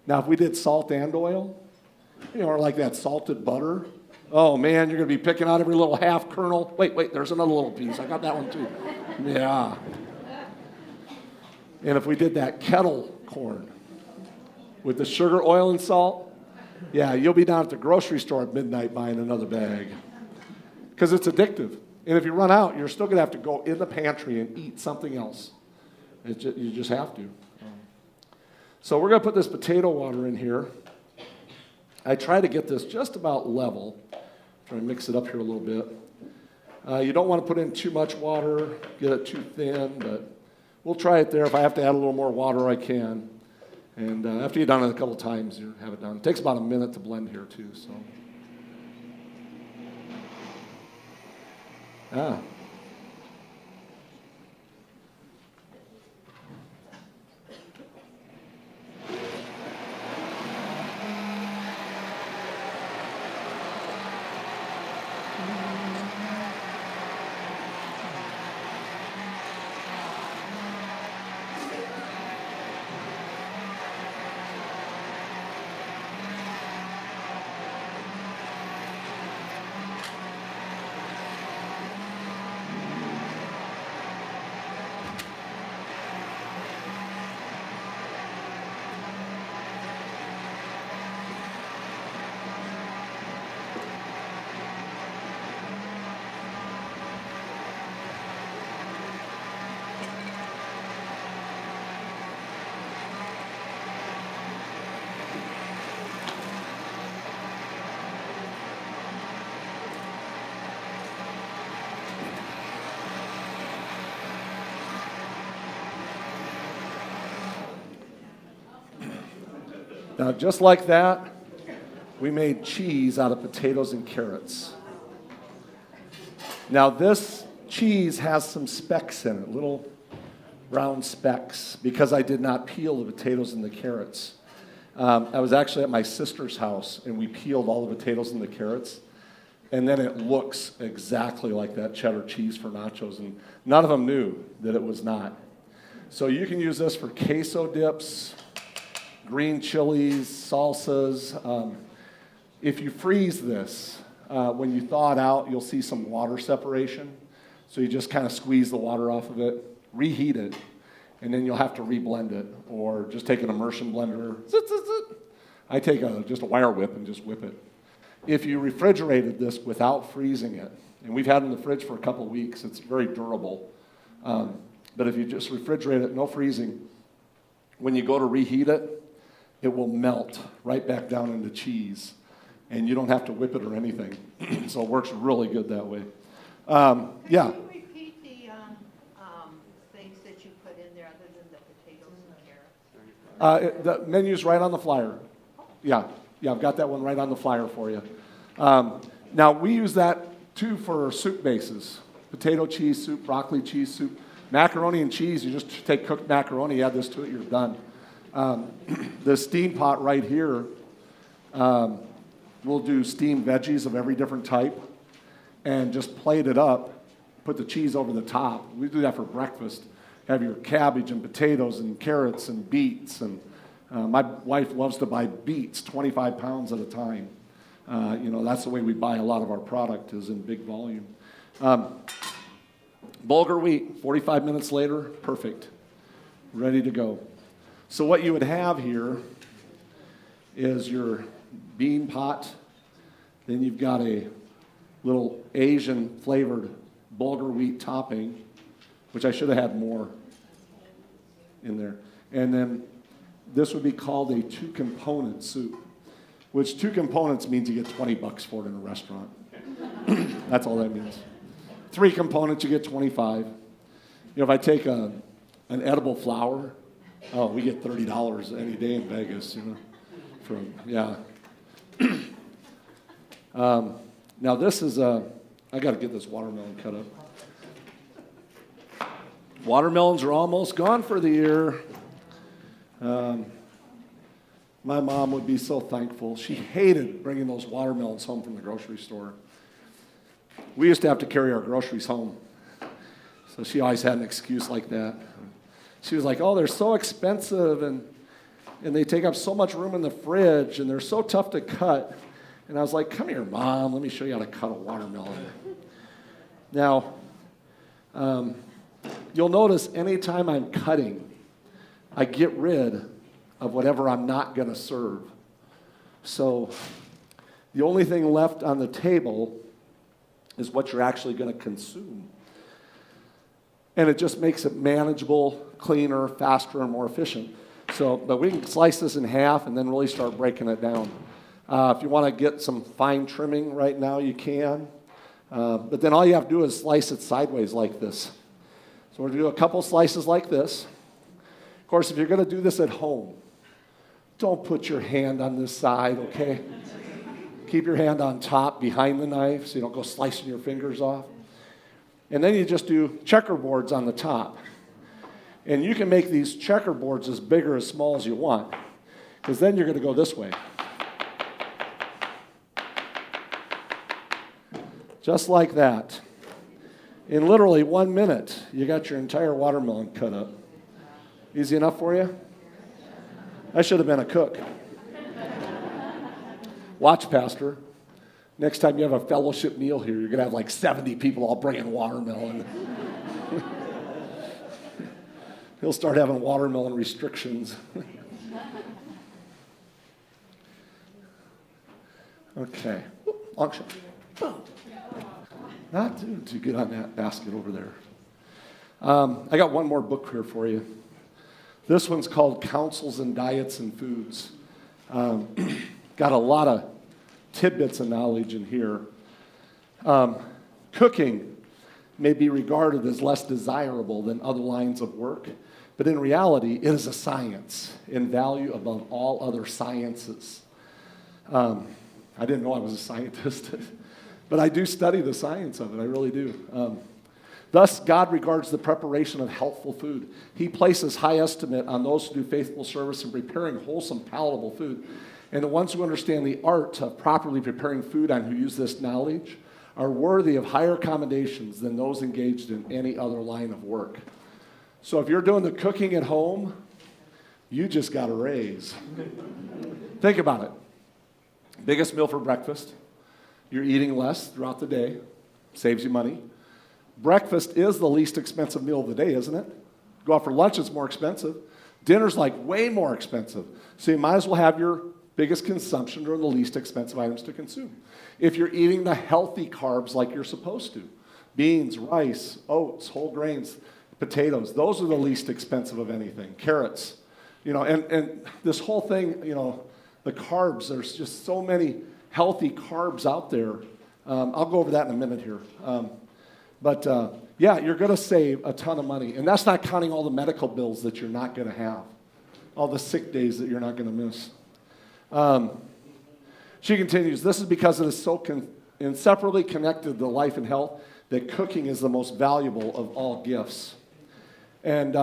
Now, if we did salt and oil, or like that salted butter, oh man, you're going to be picking out every little half kernel. Wait, there's another little piece. I got that one too. Yeah. And if we did that kettle corn with the sugar, oil, and salt, yeah, you'll be down at the grocery store at midnight buying another bag because it's addictive. And if you run out, you're still going to have to go in the pantry and eat something else. You just have to. So we're going to put this potato water in here. I try to get this just about level. Try to mix it up here a little bit. You don't want to put in too much water, get it too thin, but we'll try it there. If I have to add a little more water, I can. And after you've done it a couple times, you have it done. It takes about a minute to blend here, too. So. Now, just like that, we made cheese out of potatoes and carrots. Now, this cheese has some specks in it, little brown specks, because I did not peel the potatoes and the carrots. I was actually at my sister's house, and we peeled all the potatoes and the carrots, and then it looks exactly like that cheddar cheese for nachos, and none of them knew that it was not. So you can use this for queso dips, green chilies, salsas. If you freeze this, when you thaw it out, you'll see some water separation. So you just kind of squeeze the water off of it, reheat it, and then you'll have to reblend it, or just take an immersion blender. I take just a wire whip and just whip it. If you refrigerated this without freezing it, and we've had it in the fridge for a couple of weeks, it's very durable. But if you just refrigerate it, no freezing, when you go to reheat it, it will melt right back down into cheese, and you don't have to whip it or anything. So it works really good that way. Yeah. Can you repeat the things that you put in there other than the potatoes and carrots? The menu's right on the flyer. Yeah, I've got that one right on the flyer for you. Now, we use that, too, for soup bases. Potato cheese soup, broccoli cheese soup. Macaroni and cheese, you just take cooked macaroni, add this to it, you're done. The steam pot right here, we'll do steamed veggies of every different type and just plate it up, put the cheese over the top. We do that for breakfast. Have your cabbage and potatoes and carrots and beets. And my wife loves to buy beets, 25 pounds at a time. That's the way we buy a lot of our product, is in big volume. Bulgur wheat, 45 minutes later, perfect. Ready to go. So what you would have here is your bean pot. Then you've got a little Asian flavored Bulgur wheat topping, which I should have had more in there. And then this would be called a 2-component soup, which 2 components means you get $20 for it in a restaurant. That's all that means. 3 components, you get 25. If I take an edible flour, we get $30 any day in Vegas, now this is I got to get this watermelon cut up. Watermelons are almost gone for the year. My mom would be so thankful. She hated bringing those watermelons home from the grocery store. We used to have to carry our groceries home. So she always had an excuse like that. She was like, oh, they're so expensive and they take up so much room in the fridge and they're so tough to cut. And I was like, come here, Mom, let me show you how to cut a watermelon. Now, you'll notice anytime I'm cutting, I get rid of whatever I'm not going to serve. So the only thing left on the table is what you're actually going to consume. And it just makes it manageable, cleaner, faster, and more efficient. But we can slice this in half and then really start breaking it down. If you want to get some fine trimming right now, you can. But then all you have to do is slice it sideways like this. So we're going to do a couple slices like this. Of course, if you're going to do this at home, don't put your hand on this side, okay? Keep your hand on top behind the knife so you don't go slicing your fingers off. And then you just do checkerboards on the top. And you can make these checkerboards as big or as small as you want, because then you're going to go this way. Just like that. In literally 1 minute, you got your entire watermelon cut up. Easy enough for you? I should have been a cook. Watch, Pastor. Next time you have a fellowship meal here, you're going to have like 70 people all bringing watermelon. He'll start having watermelon restrictions. Okay. Long shot. Boom. Not doing too good on that basket over there. I got one more book here for you. This one's called Counsels in Diets and Foods. Got a lot of tidbits of knowledge in here. Cooking may be regarded as less desirable than other lines of work, but in reality, it is a science in value above all other sciences. I didn't know I was a scientist, but I do study the science of it. I really do. Thus, God regards the preparation of healthful food. He places high estimate on those who do faithful service in preparing wholesome, palatable food. And the ones who understand the art of properly preparing food and who use this knowledge are worthy of higher commendations than those engaged in any other line of work. So if you're doing the cooking at home, you just got a raise. Think about it. Biggest meal for breakfast. You're eating less throughout the day. Saves you money. Breakfast is the least expensive meal of the day, isn't it? Go out for lunch, it's more expensive. Dinner's like way more expensive. So you might as well have your biggest consumption during the least expensive items to consume. If you're eating the healthy carbs like you're supposed to, beans, rice, oats, whole grains, potatoes, those are the least expensive of anything. Carrots, and this whole thing, the carbs, there's just so many healthy carbs out there. I'll go over that in a minute here. But you're going to save a ton of money. And that's not counting all the medical bills that you're not going to have, all the sick days that you're not going to miss. She continues, this is because it is so inseparably connected to life and health that cooking is the most valuable of all gifts. And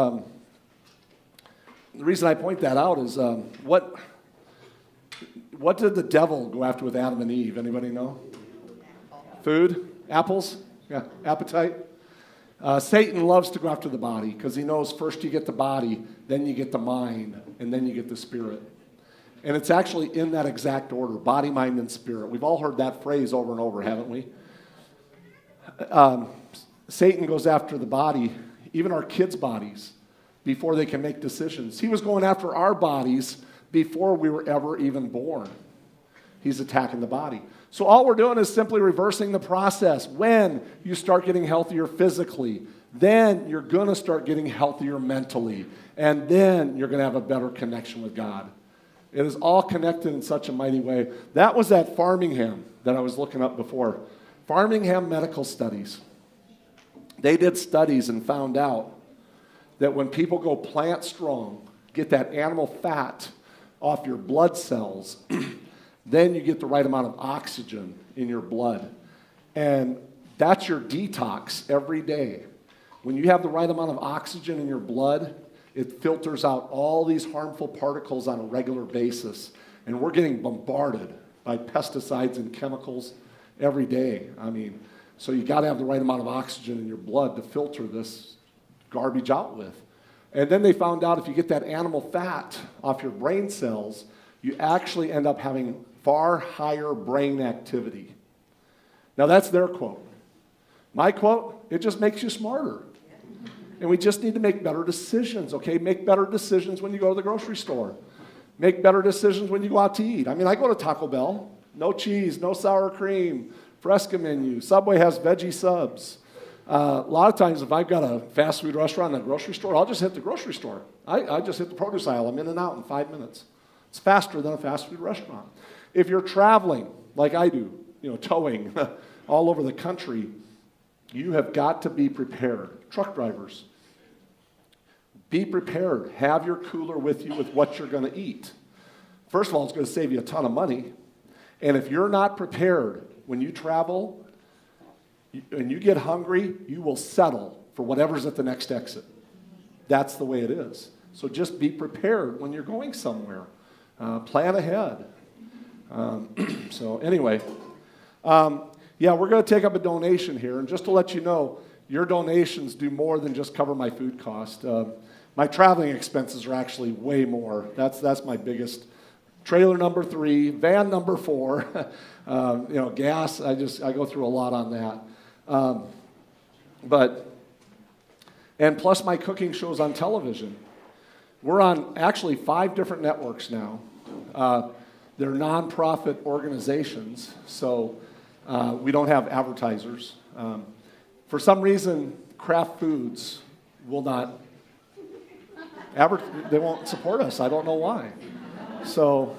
the reason I point that out is what did the devil go after with Adam and Eve? Anybody know? Food? Apples? Yeah, appetite. Satan loves to go after the body because he knows first you get the body, then you get the mind, and then you get the spirit. And it's actually in that exact order, body, mind, and spirit. We've all heard that phrase over and over, haven't we? Satan goes after the body, even our kids' bodies, before they can make decisions. He was going after our bodies before we were ever even born. He's attacking the body. So all we're doing is simply reversing the process. When you start getting healthier physically, then you're going to start getting healthier mentally, and then you're going to have a better connection with God. It is all connected in such a mighty way. That was at Farmingham that I was looking up before. Farmingham Medical Studies. They did studies and found out that when people go plant strong, get that animal fat off your blood cells, then you get the right amount of oxygen in your blood. And that's your detox every day. When you have the right amount of oxygen in your blood, it filters out all these harmful particles on a regular basis. And we're getting bombarded by pesticides and chemicals every day. I mean, so you got to have the right amount of oxygen in your blood to filter this garbage out with. And then they found out if you get that animal fat off your brain cells, you actually end up having far higher brain activity. Now that's their quote. My quote, it just makes you smarter. And we just need to make better decisions, okay? Make better decisions when you go to the grocery store. Make better decisions when you go out to eat. I mean, I go to Taco Bell. No cheese, no sour cream, Fresca menu. Subway has veggie subs. A lot of times if I've got a fast food restaurant in a grocery store, I'll just hit the grocery store. I just hit the produce aisle. I'm in and out in 5 minutes. It's faster than a fast food restaurant. If you're traveling, like I do, towing all over the country, you have got to be prepared. Truck drivers, be prepared. Have your cooler with you with what you're going to eat. First of all, it's going to save you a ton of money. And if you're not prepared when you travel and you get hungry, you will settle for whatever's at the next exit. That's the way it is. So just be prepared when you're going somewhere. Plan ahead. So anyway, we're going to take up a donation here. And just to let you know, your donations do more than just cover my food cost. My traveling expenses are actually way more. That's my biggest. Trailer number 3, van number 4, gas. I go through a lot on that. And plus my cooking shows on television. We're on actually 5 different networks now. They're nonprofit organizations, so we don't have advertisers. For some reason, Kraft Foods will not they won't support us. I don't know why. So,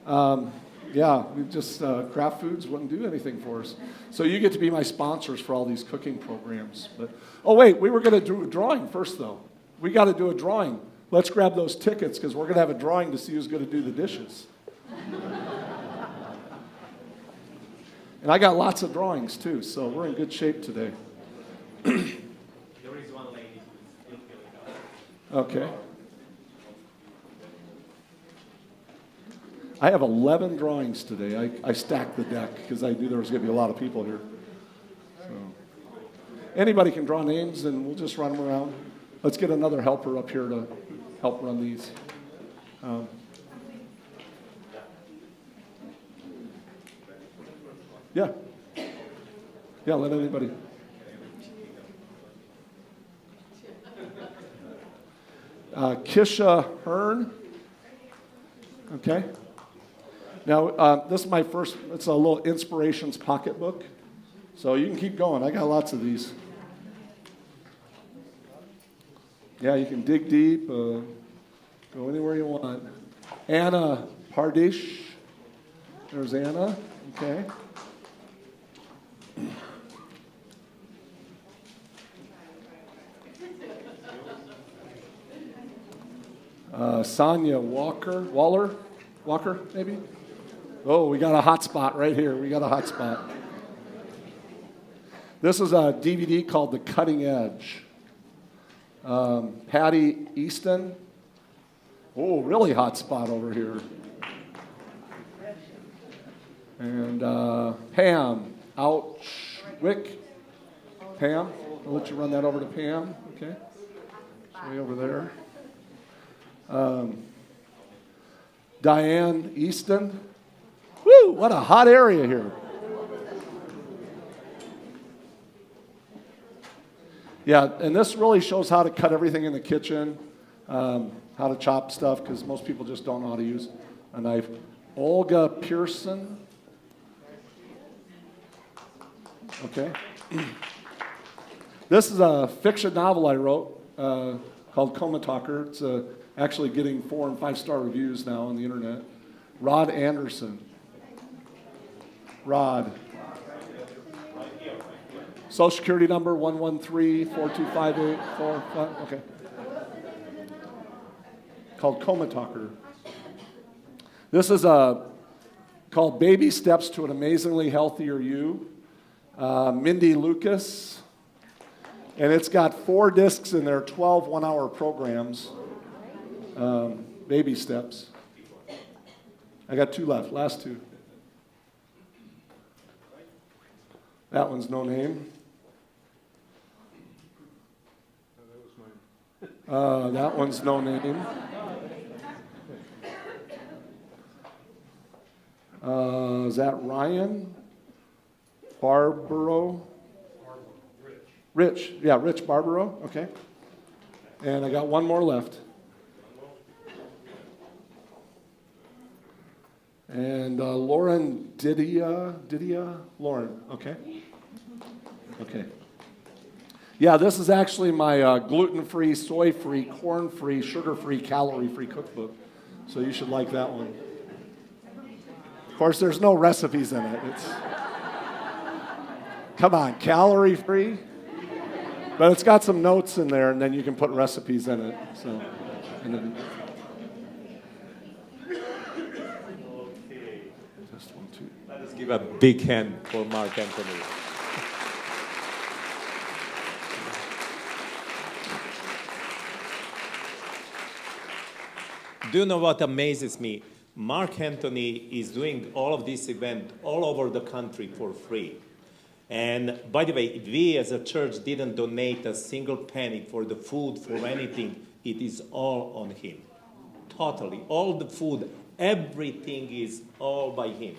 we just, Kraft Foods wouldn't do anything for us. So you get to be my sponsors for all these cooking programs. But we were going to do a drawing first, though. We got to do a drawing. Let's grab those tickets, because we're going to have a drawing to see who's going to do the dishes. And I got lots of drawings, too, so we're in good shape today. There is one lady who's still feeling Okay. I have 11 drawings today. I stacked the deck because I knew there was going to be a lot of people here. So, anybody can draw names, and we'll just run them around. Let's get another helper up here to help run these. Yeah, let anybody. Kisha Hearn. Okay. Now, this is my first, it's a little Inspirations pocketbook. So you can keep going. I got lots of these. Yeah, you can dig deep, go anywhere you want. Anna Pardish. There's Anna. Okay. Sonia Waller, maybe? Oh, we got a hot spot right here. This is a DVD called The Cutting Edge. Patty Easton, Oh, really hot spot over here. And Pam, Outwick. Pam, I'll let you run that over to Pam. Okay. It's way over there. Diane Easton. Woo, what a hot area here. Yeah, and this really shows how to cut everything in the kitchen, how to chop stuff, because most people just don't know how to use a knife. Olga Pearson. Okay. This is a fiction novel I wrote called Coma Talker. It's actually getting 4- and 5-star reviews now on the internet. Rod Anderson. Rod. Social Security number 113-425-845. Okay. Called Coma Talker. This is called Baby Steps to an Amazingly Healthier You. Mindy Lucas. And it's got 4 discs in there, 12 one-hour programs. Baby Steps. I got 2 left, last 2. That one's no name. That one's no name. Is that Ryan? Barbaro? Rich. Yeah, Rich Barbaro. Okay. And I got one more left. And Lauren Didia? Lauren. Okay. Okay. Yeah, this is actually my gluten-free, soy-free, corn-free, sugar-free, calorie-free cookbook. So you should like that one. Of course, there's no recipes in it. Come on, calorie-free? But it's got some notes in there, and then you can put recipes in it. So, and then, just 1, 2. Let us give a big hand for Mark Anthony. Do you know what amazes me? Mark Anthony is doing all of this event all over the country for free. And by the way, we as a church didn't donate a single penny for the food, for anything. It is all on him. Totally. All the food, everything is all by him.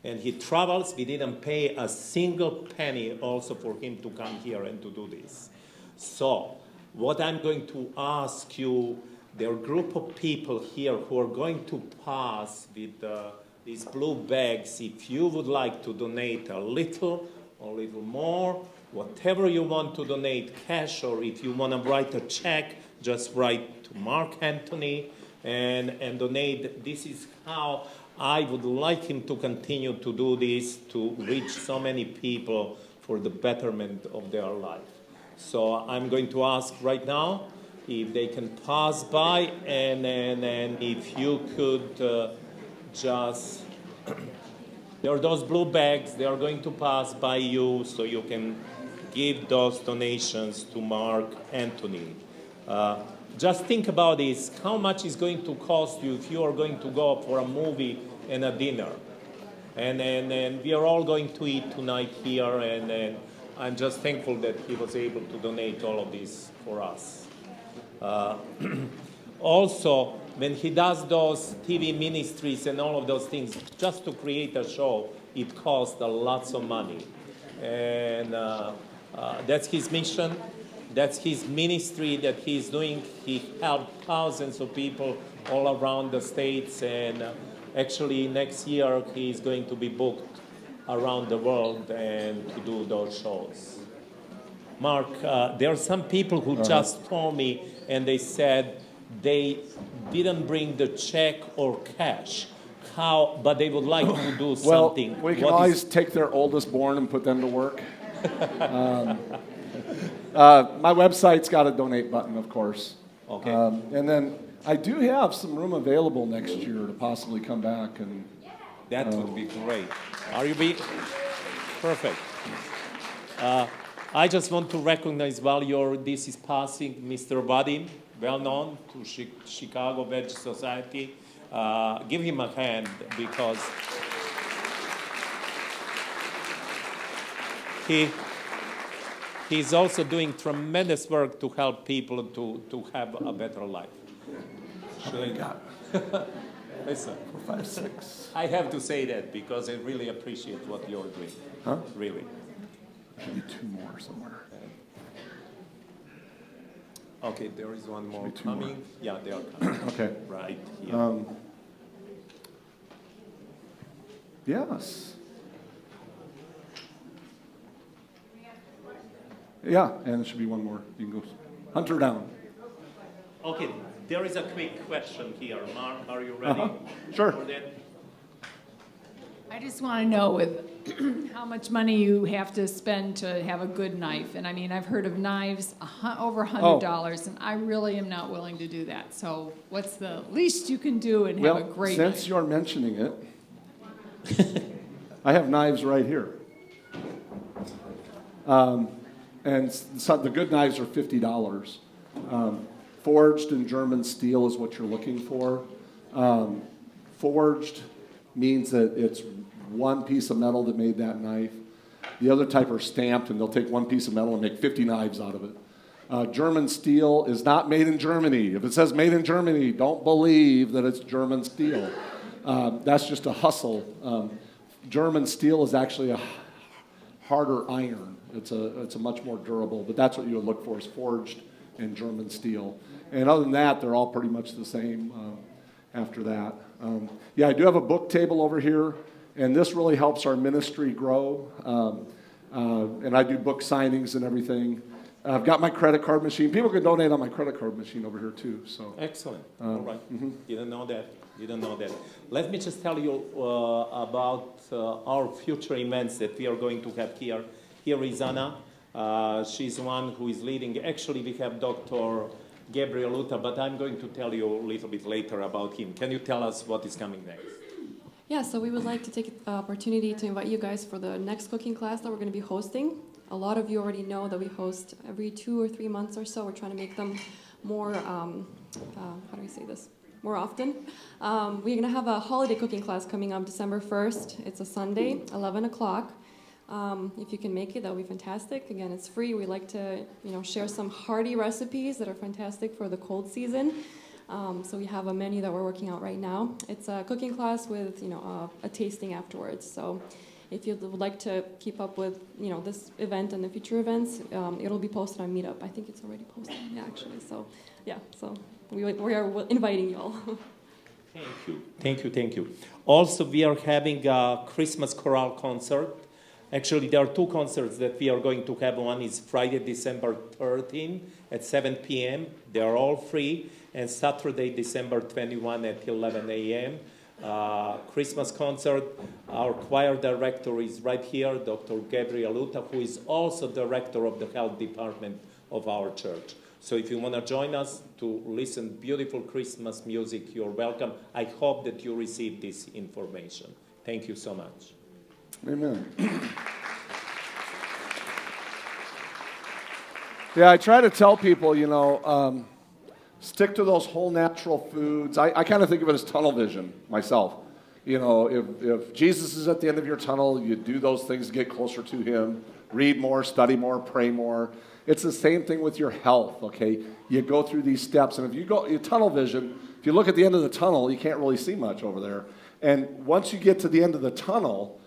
And he travels. We didn't pay a single penny also for him to come here and to do this. So what I'm going to ask you, there are a group of people here who are going to pass with these blue bags. If you would like to donate a little or a little more, whatever you want to donate, cash, or if you want to write a check, just write to Mark Anthony and donate. This is how I would like him to continue to do this, to reach so many people for the betterment of their life. So I'm going to ask right now if they can pass by, and if you could just, there are those blue bags, they are going to pass by you so you can give those donations to Mark Anthony. Just think about this, how much is going to cost you if you are going to go for a movie and a dinner? And we are all going to eat tonight here, and I'm just thankful that he was able to donate all of this for us. Also, when he does those TV ministries and all of those things, just to create a show, it costs a lot of money. And that's his mission. That's his ministry that he's doing. He helped thousands of people all around the States. And actually, next year, he's going to be booked around the world and to do those shows. Mark, there are some people who just told me, and they said they didn't bring the check or cash. How? But they would like to do something. Well, we can always take their oldest born and put them to work. My website's got a donate button, of course. Okay. And then I do have some room available next year to possibly come back and. That would be great. Are you perfect? I just want to recognize while this is passing, Mr. Vadim well known to Chicago Veg Society. Give him a hand because he's also doing tremendous work to help people to have a better life. Listen, 4, 5, 6. I have to say that because I really appreciate what you're doing. Huh? Really. Should be 2 more somewhere. Okay, there is one more Should be 2 more. coming. Yeah, they are coming. Okay. Right here. Yes. Yeah, and it should be 1 more. You can go hunt her down. Okay, there is a quick question here. Mark, are you ready? Sure. For that? I just want to know with how much money you have to spend to have a good knife. And I mean, I've heard of knives over $100, and I really am not willing to do that. So what's the least you can do and have a great since knife? you're mentioning it, I have knives right here. And the good knives are $50. Forged in German steel is what you're looking for. Forged means that it's one piece of metal that made that knife. The other type are stamped, and they'll take one piece of metal and make 50 knives out of it. German steel is not made in Germany. If it says made in Germany, don't believe that it's German steel. That's just a hustle. German steel is actually a harder iron. It's a much more durable, but that's what you would look for is forged in German steel. And other than that, they're all pretty much the same after that. Yeah, I do have a book table over here, and this really helps our ministry grow. And I do book signings and everything. I've got my credit card machine. People can donate on my credit card machine over here too. So excellent. All right. Didn't know that. Let me just tell you about our future events that we are going to have here. Here is Anna. She's one who is leading. Actually, we have Dr. Gabriel Luta, but I'm going to tell you a little bit later about him. Can you tell us what is coming next? Yeah, so we would like to take the opportunity to invite you guys for the next cooking class that we're going to be hosting. A lot of you already know that we host every 2 or 3 months or so. We're trying to make them more, how do I say this, more often. We're going to have a holiday cooking class coming up December 1st. It's a Sunday, 11 o'clock. If you can make it, that would be fantastic. Again, it's free. We like to, share some hearty recipes that are fantastic for the cold season. So we have a menu that we're working out right now. It's a cooking class with, a tasting afterwards. So if you would like to keep up with, this event and the future events, it'll be posted on Meetup. I think it's already posted, actually. So, yeah, so we are inviting you all. Thank you. Also, we are having a Christmas chorale concert. Actually, there are 2 concerts that we are going to have. One is Friday, December 13 at 7 p.m. They are all free. And Saturday, December 21 at 11 a.m. Christmas concert. Our choir director is right here, Dr. Gabriel Luta, who is also director of the health department of our church. So if you want to join us to listen beautiful Christmas music, you're welcome. I hope that you receive this information. Thank you so much. Amen. Yeah, I try to tell people, stick to those whole natural foods. I kind of think of it as tunnel vision myself. If Jesus is at the end of your tunnel, you do those things to get closer to him. Read more, study more, pray more. It's the same thing with your health, okay? You go through these steps, and if you tunnel vision, if you look at the end of the tunnel, you can't really see much over there. And once you get to the end of the tunnel,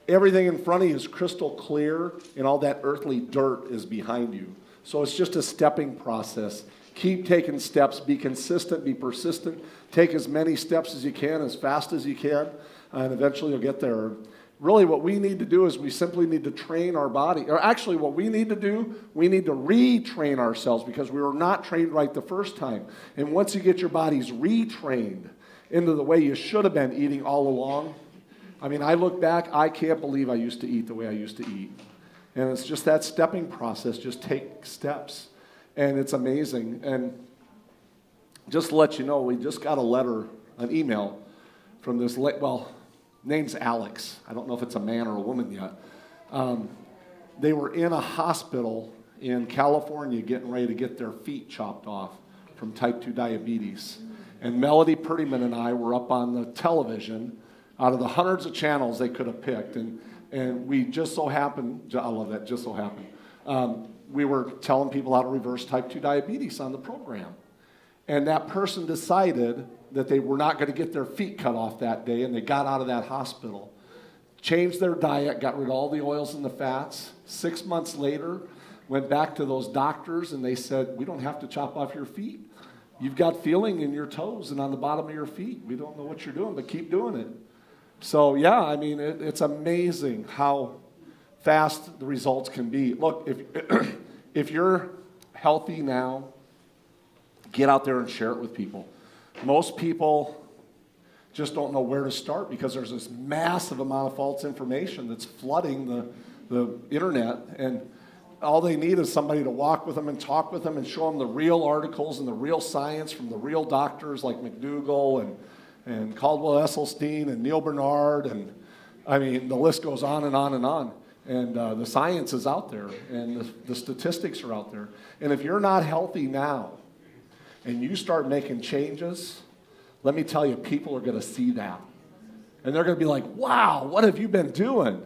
everything in front of you is crystal clear, and all that earthly dirt is behind you. So it's just a stepping process. Keep taking steps. Be consistent. Be persistent. Take as many steps as you can, as fast as you can, and eventually you'll get there. Really, what we need to do is we simply need to train our body. Or actually, what we need to do, we need to retrain ourselves because we were not trained right the first time. And once you get your bodies retrained into the way you should have been eating all along, I mean, I look back, I can't believe I used to eat the way I used to eat. And it's just that stepping process. Just take steps. And it's amazing. And just to let you know, we just got a letter, an email from this, name's Alex. I don't know if it's a man or a woman yet. They were in a hospital in California getting ready to get their feet chopped off from type 2 diabetes. And Melody Prettyman and I were up on the television out of the hundreds of channels they could have picked. And we just so happened, I love that, just so happened, we were telling people how to reverse type 2 diabetes on the program. And that person decided that they were not going to get their feet cut off that day, and they got out of that hospital, changed their diet, got rid of all the oils and the fats. 6 months later, went back to those doctors, and they said, we don't have to chop off your feet. You've got feeling in your toes and on the bottom of your feet. We don't know what you're doing, but keep doing it. So, yeah, I mean, it's amazing how fast the results can be. Look, if you're healthy now, get out there and share it with people. Most people just don't know where to start because there's this massive amount of false information that's flooding the internet, and all they need is somebody to walk with them and talk with them and show them the real articles and the real science from the real doctors like McDougall and Caldwell Esselstyn and Neil Bernard, and I mean, the list goes on and on and on. And the science is out there, and the statistics are out there. And if you're not healthy now, and you start making changes, let me tell you, people are going to see that. And they're going to be like, wow, what have you been doing?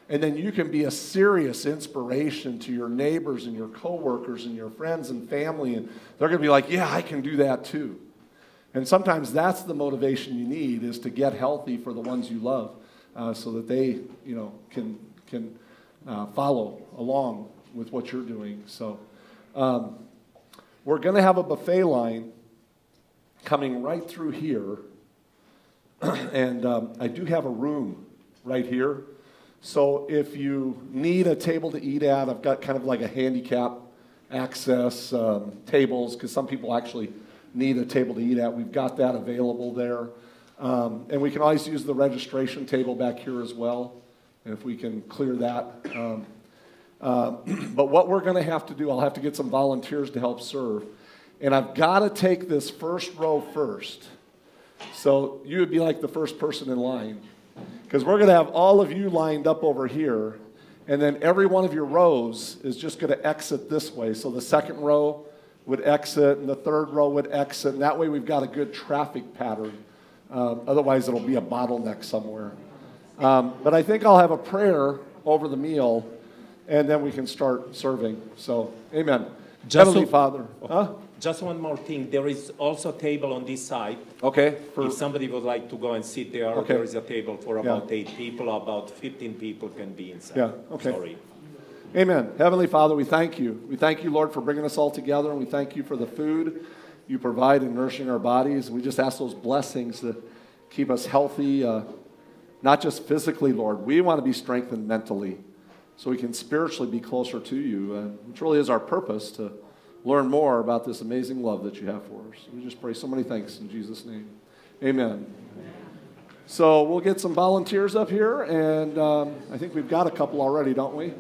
And then you can be a serious inspiration to your neighbors and your coworkers and your friends and family. And they're going to be like, yeah, I can do that too. And sometimes that's the motivation you need, is to get healthy for the ones you love, so that they, can follow along with what you're doing. So we're going to have a buffet line coming right through here. And I do have a room right here. So if you need a table to eat at, I've got kind of like a handicap access tables, because some people actually need a table to eat at. We've got that available there. And we can always use the registration table back here as well, if we can clear that. But what we're going to have to do, I'll have to get some volunteers to help serve. And I've got to take this first row first. So you would be like the first person in line, because we're going to have all of you lined up over here, and then every one of your rows is just going to exit this way. So the second row would exit, and the third row would exit, and that way we've got a good traffic pattern. Otherwise, it'll be a bottleneck somewhere. But I think I'll have a prayer over the meal, and then we can start serving. So, amen. Heavenly Father. Just one more thing. There is also a table on this side. Okay. If somebody would like to go and sit there, Okay. there is a table for about 8 people. About 15 people can be inside. Yeah, okay. Sorry. Amen. Heavenly Father, we thank you. We thank you, Lord, for bringing us all together, and we thank you for the food you provide in nourishing our bodies. We just ask those blessings to keep us healthy, not just physically, Lord. We want to be strengthened mentally so we can spiritually be closer to you, which really is our purpose, to learn more about this amazing love that you have for us. We just pray so many thanks in Jesus' name. Amen. So we'll get some volunteers up here, and I think we've got a couple already, don't we?